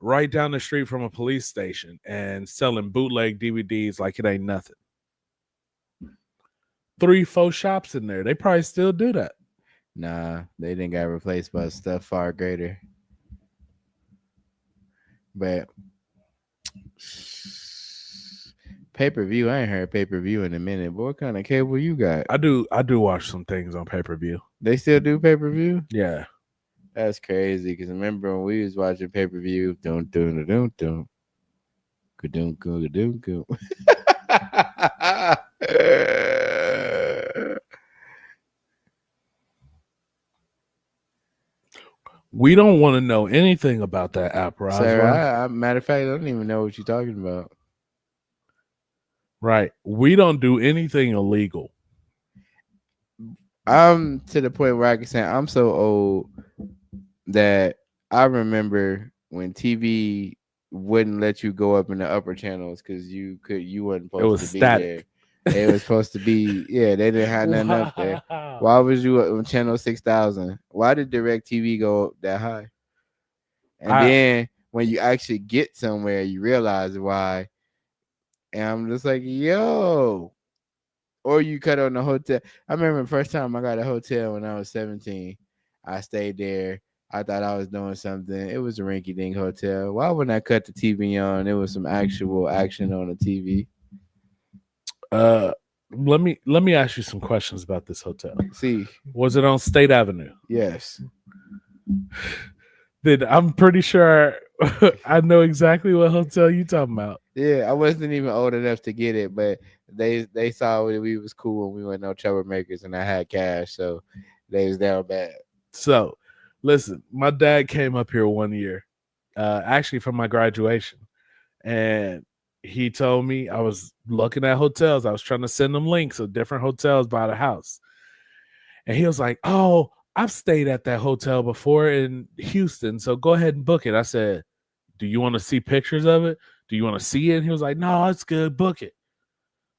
right down the street from a police station and selling bootleg DVDs like it ain't nothing. 3-4 shops in there. They probably still do that. Nah, they didn't get replaced by stuff far greater. But pay-per-view, I ain't heard pay-per-view in a minute. But what kind of cable you got? I do watch some things on pay-per-view. They still do pay-per-view? Yeah. That's crazy because remember when we was watching pay-per-view, We don't want to know anything about that app, Roz. Sir, matter of fact, I don't even know what you're talking about. Right. We don't do anything illegal. I'm to the point where I can say I'm so old that I remember when TV wouldn't let you go up in the upper channels because you wasn't supposed to be static. There. It was supposed to be, they didn't have nothing up there. Why was you on channel 6,000? Why did DirecTV go up that high? And then when you actually get somewhere, you realize why. And I'm just like, yo, or you cut on the hotel. I remember the first time I got a hotel when I was 17. I stayed there. I thought I was doing something. It was a rinky-dink hotel. Why wouldn't I cut the TV on? It was some actual action on the TV. Let me ask you some questions about this hotel. See, Was it on State Avenue? yes. Then I'm pretty sure I know exactly what hotel you talking about. Yeah, I wasn't even old enough to get it, but they saw we was cool and we weren't no troublemakers and I had cash, so they was down bad. So, listen, my dad came up here one year, actually for my graduation, and he told me I was looking at hotels. I was trying to send them links of different hotels by the house, and he was like, "Oh, I've stayed at that hotel before in Houston, so go ahead and book it." I said, "Do you want to see pictures of it? Do you want to see it?" And he was like, "No, it's good. Book it."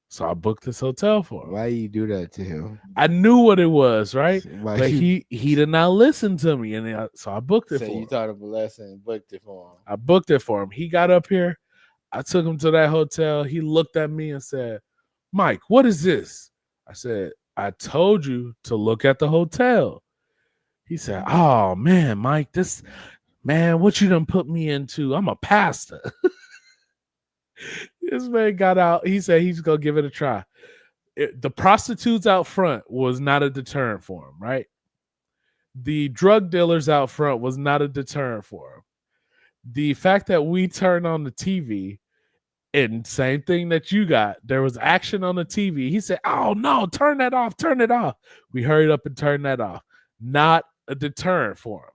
So I booked this hotel for him. Why you do that to him? I knew what it was, right? Why But you, he did not listen to me, and so I booked it so for you him. taught him a lesson, booked it for him. I booked it for him. He got up here. I took him to that hotel. He looked at me and said, "Mike, what is this?" I said, "I told you to look at the hotel." He said, "Oh man, Mike, this man, what you done put me into? I'm a pastor." This man got out. He said he's gonna give it a try. The prostitutes out front was not a deterrent for him, right? The drug dealers out front was not a deterrent for him. The fact that we turned on the TV and same thing that you got, there was action on the TV. He said, "Oh no, turn that off, turn it off." We hurried up and turned that off. Not a deterrent for him.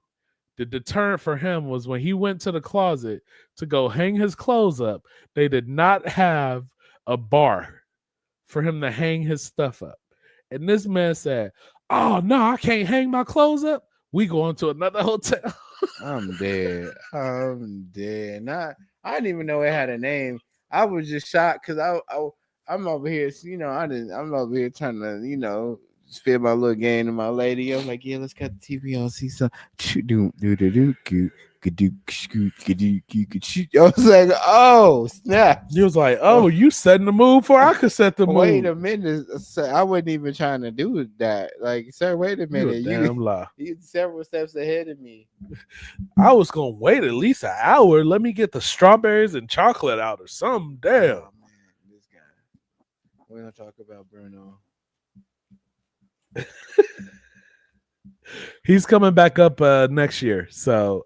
The deterrent for him was when he went to the closet to go hang his clothes up, they did not have a bar for him to hang his stuff up. And this man said, "Oh no, I can't hang my clothes up. We going to another hotel." I'm dead. I'm dead. I didn't even know it had a name. I was just shocked because I'm over here, I'm over here trying to, just feel my little game to my lady. I'm like, yeah, let's cut the TV on, see some. I was like, oh snap! He was like, "Oh, you setting the mood for? I could set the mood." Wait a minute, sir, I wasn't even trying to do that. Like, sir, wait a You a minute. damn lie. You several steps ahead of me. I was gonna wait at least an hour. Let me get the strawberries and chocolate out or something. Damn. Oh, man, this guy. We're gonna talk about Bruno. He's coming back up next year, so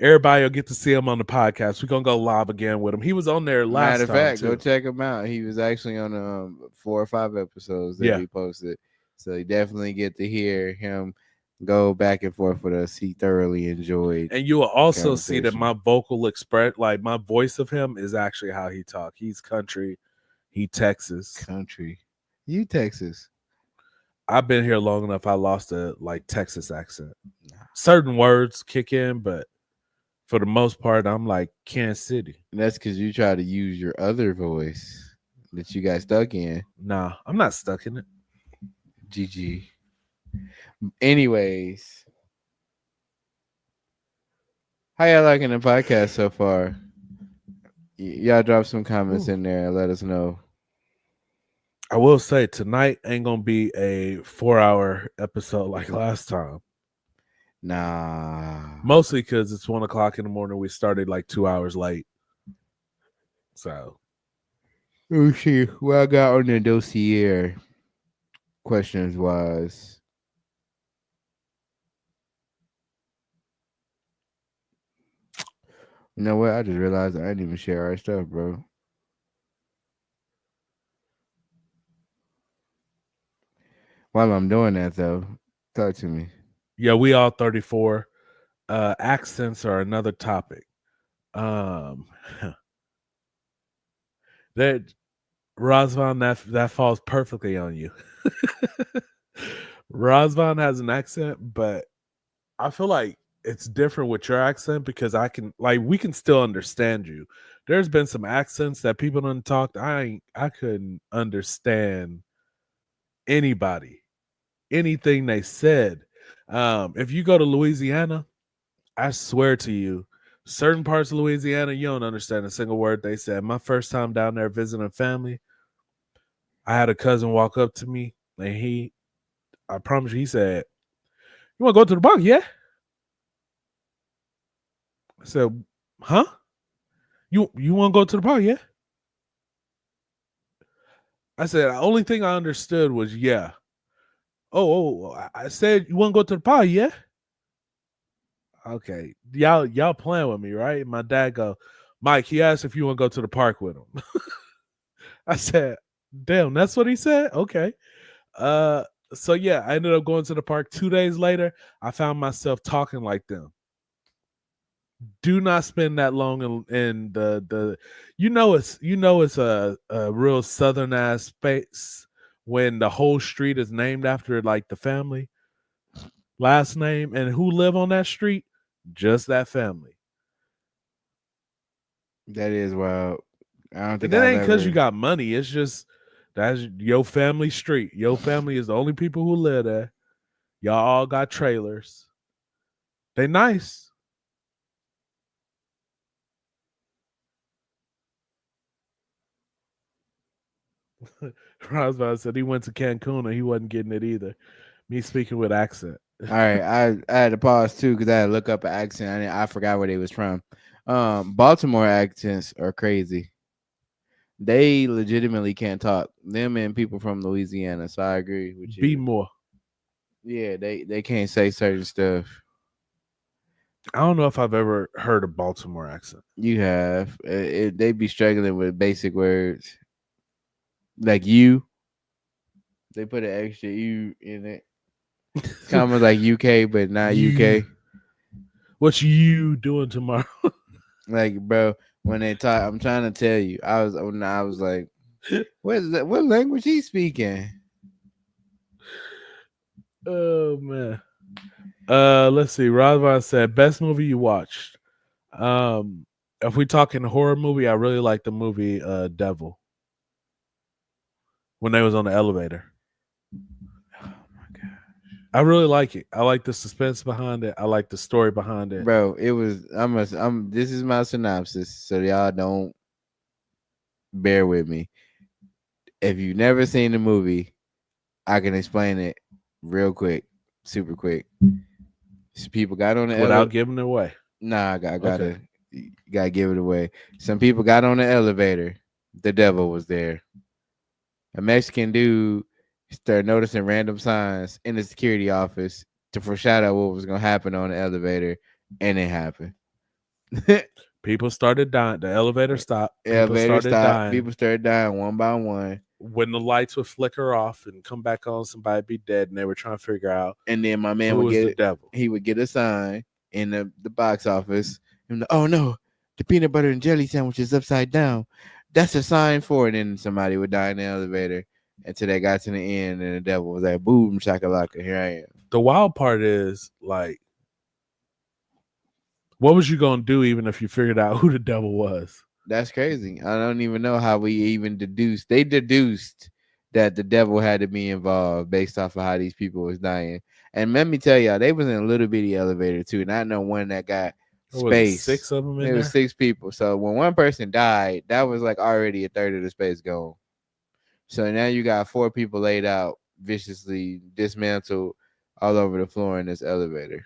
everybody will get to see him on the podcast. We're gonna go live again with him. He was on there last Matter of time, fact, too. go check him out. He was actually on 4 or 5 episodes that Yeah. we posted, so you definitely get to hear him go back and forth with us. He thoroughly enjoyed. And you will also see that Conversation. my vocal express, like my voice of him, is actually how he talk. He's country. He Texas. Country, you Texas. I've been here long enough. I lost a Texas accent. Certain words kick in, but for the most part, I'm like Kansas City. And that's because you try to use your other voice that you got stuck in. Nah, I'm not stuck in it. GG. Anyways, how y'all liking the podcast so far? Y'all drop some comments in there and let us know. I will say tonight ain't gonna be a 4-hour episode like last time. Nah. Mostly because it's 1:00 in the morning. We started like 2 hours late. So Let me see what I got on the dossier. Questions wise. You know what? I just realized I didn't even share our stuff, bro. While I'm doing that, though, talk to me. yeah, we all 34. Accents are another topic. That Razvan, that falls perfectly on you. Razvan has an accent, but I feel like it's different with your accent because we can still understand you. There's been some accents that people done talked. I couldn't understand anybody, anything they said. If you go to Louisiana, I swear to you, certain parts of Louisiana, you don't understand a single word they said. My first time down there visiting family, I had a cousin walk up to me and I promise you, he said, "You want to go to the park? Yeah." I said, "Huh? You want to go to the park? Yeah." I said, the only thing I understood was yeah. I said you want to go to the park? Yeah. Okay, y'all playing with me, right? My dad go, Mike. He asked if you want to go to the park with him. I said, damn, that's what he said. Okay. Uh, so yeah, I ended up going to the park. 2 days later, I found myself talking like them. Do not spend that long in the it's a real southern ass space when the whole street is named after like the family last name and who live on that street, just that family. That is wild. I don't And think that I've ain't because you ever. got money. It's just that's your family street. Your family is the only people who live there. Y'all all got trailers. They nice. Roswell said he went to Cancun and he wasn't getting it either. Me speaking with accent. All right, I had to pause too because I had to look up an accent. I forgot where they was from. Baltimore accents are crazy. They legitimately can't talk. Them and people from Louisiana. So I agree with you. Be more. Yeah, they can't say certain stuff. I don't know if I've ever heard a Baltimore accent. You have. They be struggling with basic words like you. They put an extra U in it. It's kind of like UK, but not UK. What you doing tomorrow? Like, bro, when they talk, I'm trying to tell you. I was like, what is that? What language he speaking? Oh man. Let's see. Roswell said best movie you watched. If we talking horror movie, I really like the movie Devil. When they was on the elevator. Oh my god, I really like it. I like the suspense behind it. I like the story behind it. bro! It was. This is my synopsis, so y'all don't bear with me. If you've never seen the movie, I can explain it real quick, super quick. So people got on the Without giving it away. Nah, I gotta Okay. gotta give it away. Some people got on the elevator. The devil was there. A Mexican dude started noticing random signs in the security office to foreshadow what was gonna happen on the elevator, and it happened. People started dying. The elevator stopped. People Elevator started stopped. dying. People started dying one by one. When the lights would flicker off and come back on, somebody be dead, and they were trying to figure out And then my man who would was get the devil. he would get a sign in the box office. And oh no, the peanut butter and jelly sandwich is upside down. That's a sign for it. And somebody would die in the elevator until they got to the end, and the devil was like, "Boom, shakalaka, here I am." The wild part is like, what was you gonna do even if you figured out who the devil was? That's crazy. I don't even know how we even deduced. They deduced that the devil had to be involved based off of how these people was dying. And let me tell y'all, they was in a little bitty elevator too, not no one that got What was it, space. 6 of them in There was there? 6 people. So when one person died, that was like already a third of the space gone. So now you got 4 people laid out, viciously dismantled all over the floor in this elevator.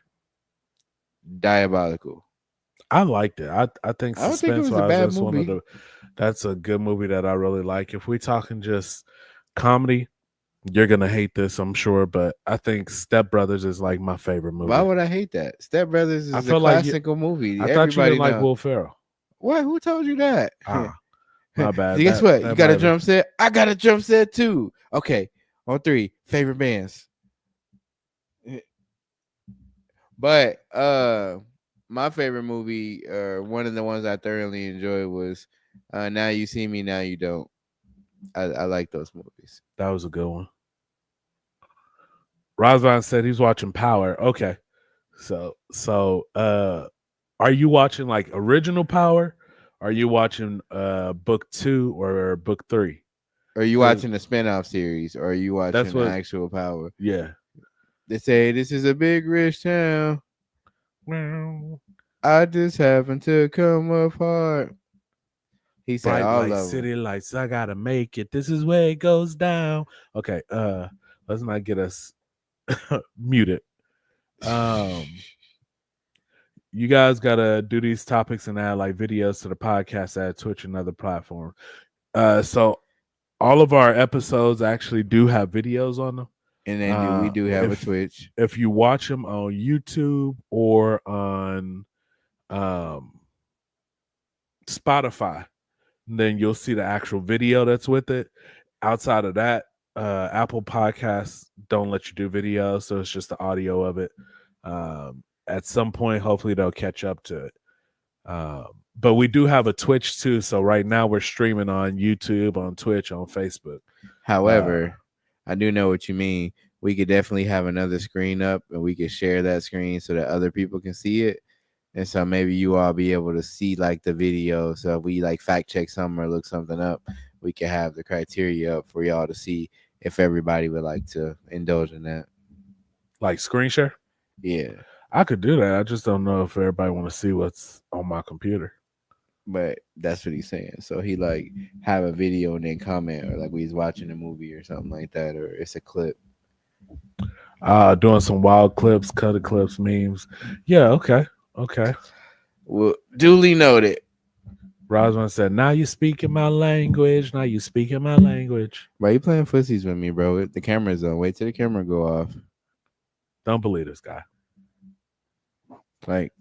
Diabolical. I liked it. I think I don't think it suspense was a wise, bad that's one of movie. that's a good movie that I really like. If we talking just comedy, you're gonna hate this, I'm sure, but I think Step Brothers is like my favorite movie. Why would I hate that? Step Brothers I is a feel like classical movie. I thought you Everybody didn't like know. Will Ferrell. What? Who told you that? Ah, my bad. Guess what? You That got a might drum set? I got a drum set too. Okay. On 3, favorite bands. But my favorite movie, or one of the ones I thoroughly enjoyed, was Now You See Me, Now You Don't. I like those movies. that was a good one. Razvan said he's watching Power. Okay. So are you watching like original Power? Are you watching book 2 or book 3? Are you 'Cause watching the spinoff series, or are you watching that's the what actual Power? yeah. They say this is a big rich town. Well, I just happen to come up hard. He said Bright all lights, of them. city lights. I gotta make it. This is where it goes down. Okay, let's not get us muted. You guys gotta do these topics and add like videos to the podcast at Twitch and other platforms. So all of our episodes actually do have videos on them. And then we do have a Twitch. If you watch them on YouTube or on Spotify, then you'll see the actual video that's with it. Outside of that, Apple Podcasts don't let you do video, so it's just the audio of it. At some point, hopefully they'll catch up to it. But we do have a Twitch too, so right now we're streaming on YouTube, on Twitch, on Facebook. However, I do know what you mean. We could definitely have another screen up, and we could share that screen so that other people can see it. And so maybe you all be able to see like the video. So if we like fact check something or look something up, we can have the criteria up for y'all to see if everybody would like to indulge in that. Like screen share? Yeah. I could do that. I just don't know if everybody want to see what's on my computer. But that's what he's saying. So he like have a video and then comment, or like he's watching a movie or something like that, or it's a clip. Doing some wild clips, cutted clips, memes. Yeah, okay. Well, duly noted. Rosman said, now you speaking my language. Now you speaking my language. Why you playing fussies with me, bro? The camera's on. Wait till the camera go off. Don't believe this guy. Like,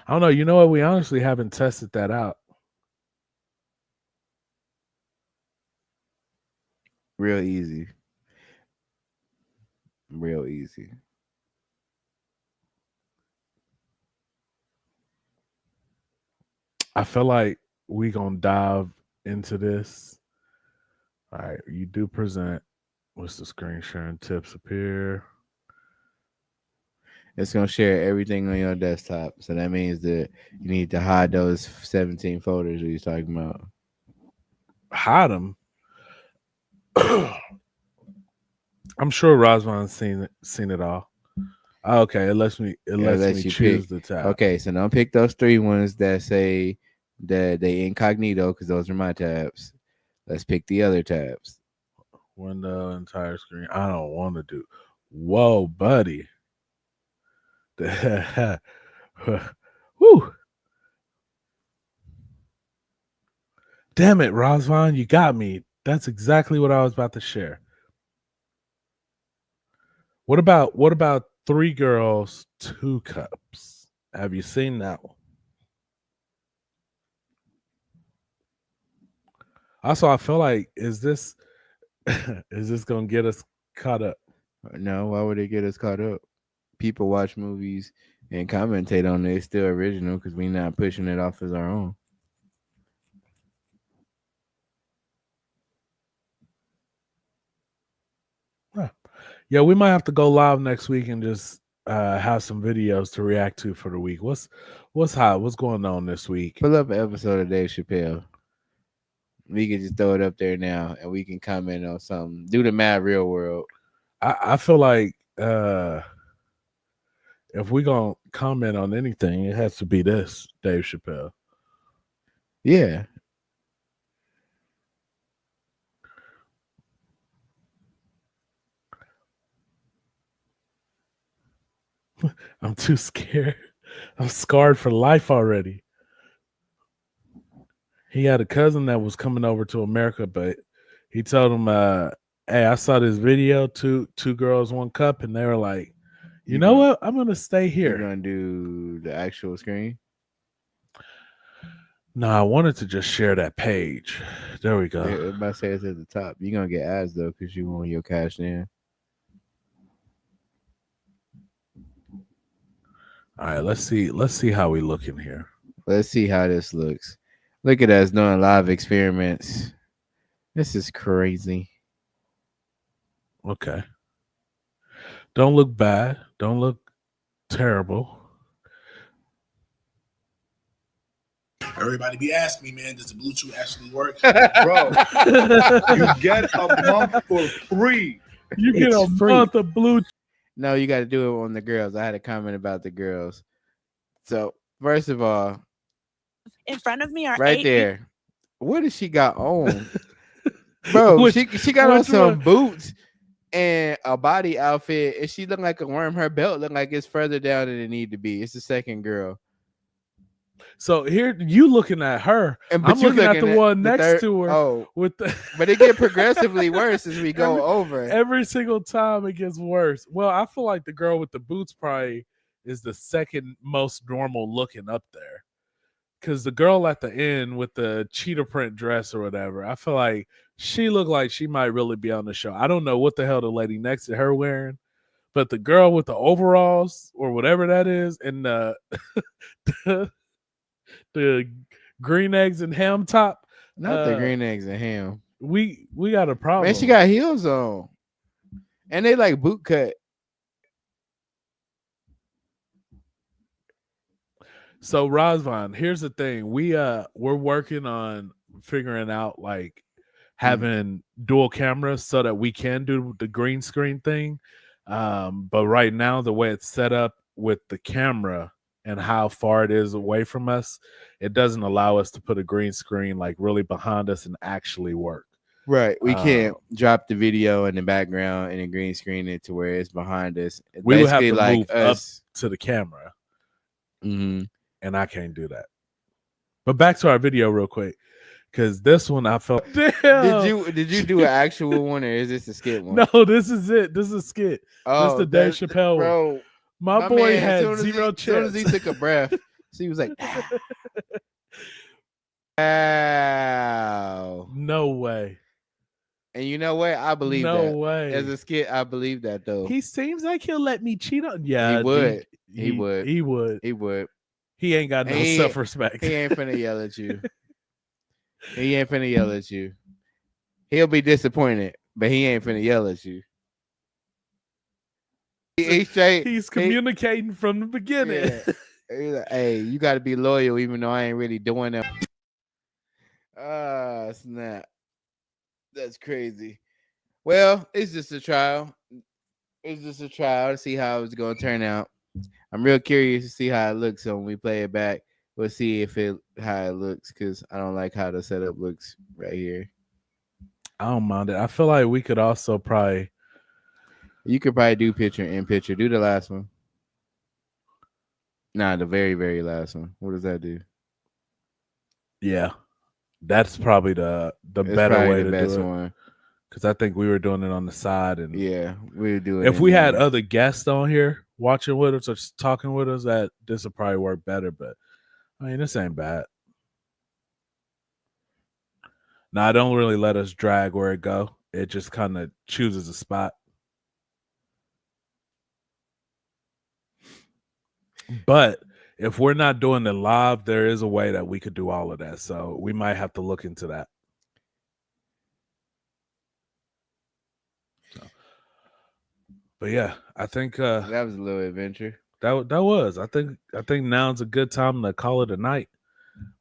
I don't know. You know what? We honestly haven't tested that out. real easy. Real easy. I feel like we gonna dive into this. All right, you do present. What's the screen sharing tips appear? It's gonna share everything on your desktop. So that means that you need to hide those 17 folders that you're talking about. Hide them. I'm sure Rosman's seen it all. Okay, it lets me lets you choose pick. the tab. Okay, so now pick those 3 ones that say that they incognito, because those are my tabs. Let's pick the other tabs. Window, entire screen. I don't want to do. Whoa, buddy. Woo. Damn it, Rosvan, you got me. That's exactly what I was about to share. What about 3 girls, 2 cups? Have you seen that one? Also, I feel like is this gonna get us caught up? No, why would it get us caught up? People watch movies and commentate on it. It's still original because we're not pushing it off as our own. Yeah, we might have to go live next week and just have some videos to react to for the week. What's hot? What's going on this week? Pull up an episode of Dave Chappelle. We can just throw it up there now, and we can comment on something. Do the Mad Real World. I feel like if we're gonna comment on anything, it has to be this Dave Chappelle. Yeah. I'm too scared. I'm scarred for life already. He had a cousin that was coming over to America, but he told him, hey, I saw this video, two girls, 1 cup, and they were like, you know what? I'm gonna stay here. You're gonna do the actual screen? No, I wanted to just share that page. There we go. Yeah, everybody say it's at the top. You're gonna get ads though, because you want your cash in. All right, let's see how we look in here. Let's see how this looks. Look at us doing live experiments. This is crazy. Okay. Don't look bad. Don't look terrible. Everybody be asking me, man, does the Bluetooth actually work? Bro, you get a month for free. You get a free. month of Bluetooth. No, you got to do it on the girls. I had a comment about the girls. So, first of all, in front of me are Right 8 there. What does she got on? Bro, Which- she got on which some one? boots and a body outfit, and she looked like a worm. Her belt looked like it's further down than it need to be. It's the second girl. So here you looking at her. And I'm you're looking at the one the next third- to her Oh, with the but it get progressively worse as we go over. every single time it gets worse. Well, I feel like the girl with the boots probably is the second most normal looking up there. Because the girl at the end with the cheetah print dress or whatever, I feel like she looked like she might really be on the show. I don't know what the hell the lady next to her wearing, but the girl with the overalls or whatever that is and the green eggs and ham top, Not the green eggs and ham. we got a problem. Man, she got heels on, and they like boot cut. So Razvan, here's the thing. We're working on figuring out like having dual cameras so that we can do the green screen thing. But right now the way it's set up with the camera and how far it is away from us, it doesn't allow us to put a green screen like really behind us and actually work. Right. We can't drop the video in the background and then green screen it to where it's behind us. It's We would have basically to move up us. to the camera. Mhm. And I can't do that. But back to our video real quick, because this one I felt. Damn. Did you do an actual one or is this a skit one? No, this is it. This is a skit. This is the Dave Chappelle one. bro. My boy man, had as zero soon as he chance. took a breath, he was like, "Wow." No way. And you know what? I believe No that. way. As a skit, I believe that though. He seems like he'll let me cheat on. Yeah, He would. He would. He would. He ain't got no He- self-respect. He ain't finna yell at you. He ain't finna yell at you. He'll be disappointed, but he ain't finna yell at you. He's straight. He's communicating from the beginning. Yeah. He's like, hey, you got to be loyal, even though I ain't really doing that. Ah, snap. That's crazy. Well, it's just a trial. It's just a trial to see how it's going to turn out. I'm real curious to see how it looks. So when we play it back, we'll see how it looks because I don't like how the setup looks right here. I don't mind it. I feel like we could also probably. You could probably do picture in picture. Do the last one. Nah, the very, very last one. What does that do? Yeah, that's probably the It's better probably way the to best do it. one. Because I think we were doing it on the side, and Yeah, we would do it. if we had other guests on here watching with us or just talking with us, that this would probably work better. But I mean, this ain't bad. Now, I don't really let us drag where it go. It just kind of chooses a spot. But if we're not doing it live, there is a way that we could do all of that. So we might have to look into that. So, but yeah, I think that was a little adventure. that was. I think now's a good time to call it a night.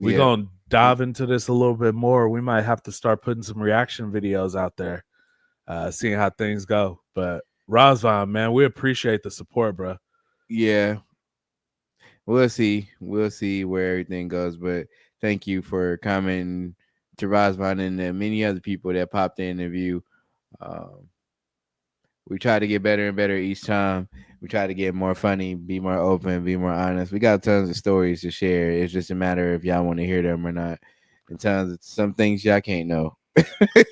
We're Yeah. gonna dive into this a little bit more. We might have to start putting some reaction videos out there, seeing how things go. But Razvan, man, we appreciate the support, bro. Yeah. We'll see. We'll see where everything goes. But thank you for commenting to Razvan and the many other people that popped in the view. We try to get better and better each time. We try to get more funny, be more open, be more honest. We got tons of stories to share. It's just a matter if y'all want to hear them or not. And tons of some things y'all can't know.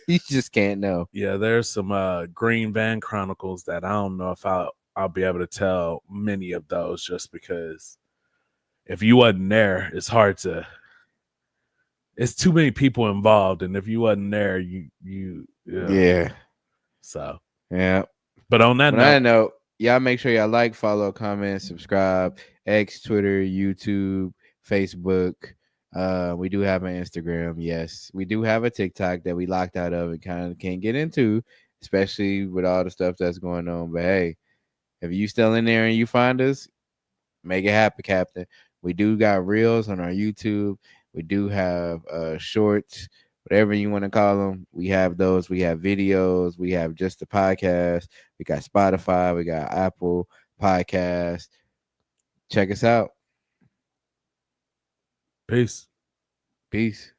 You just can't know. Yeah, there's some Green Van Chronicles that I don't know if I'll be able to tell many of those, just because if you wasn't there, it's hard to. It's too many people involved, and if you wasn't there, you Yeah. So Yeah. but on that note, y'all make sure y'all like, follow, comment, subscribe, X, Twitter, YouTube, Facebook. We do have an Instagram. Yes, we do have a TikTok that we locked out of and kind of can't get into, especially with all the stuff that's going on. But hey, if you still in there and you find us, make it happen, Captain. We do got reels on our YouTube. We do have shorts, whatever you want to call them. We have those. We have videos. We have just the podcast. We got Spotify. We got Apple Podcast. Check us out. peace. Peace.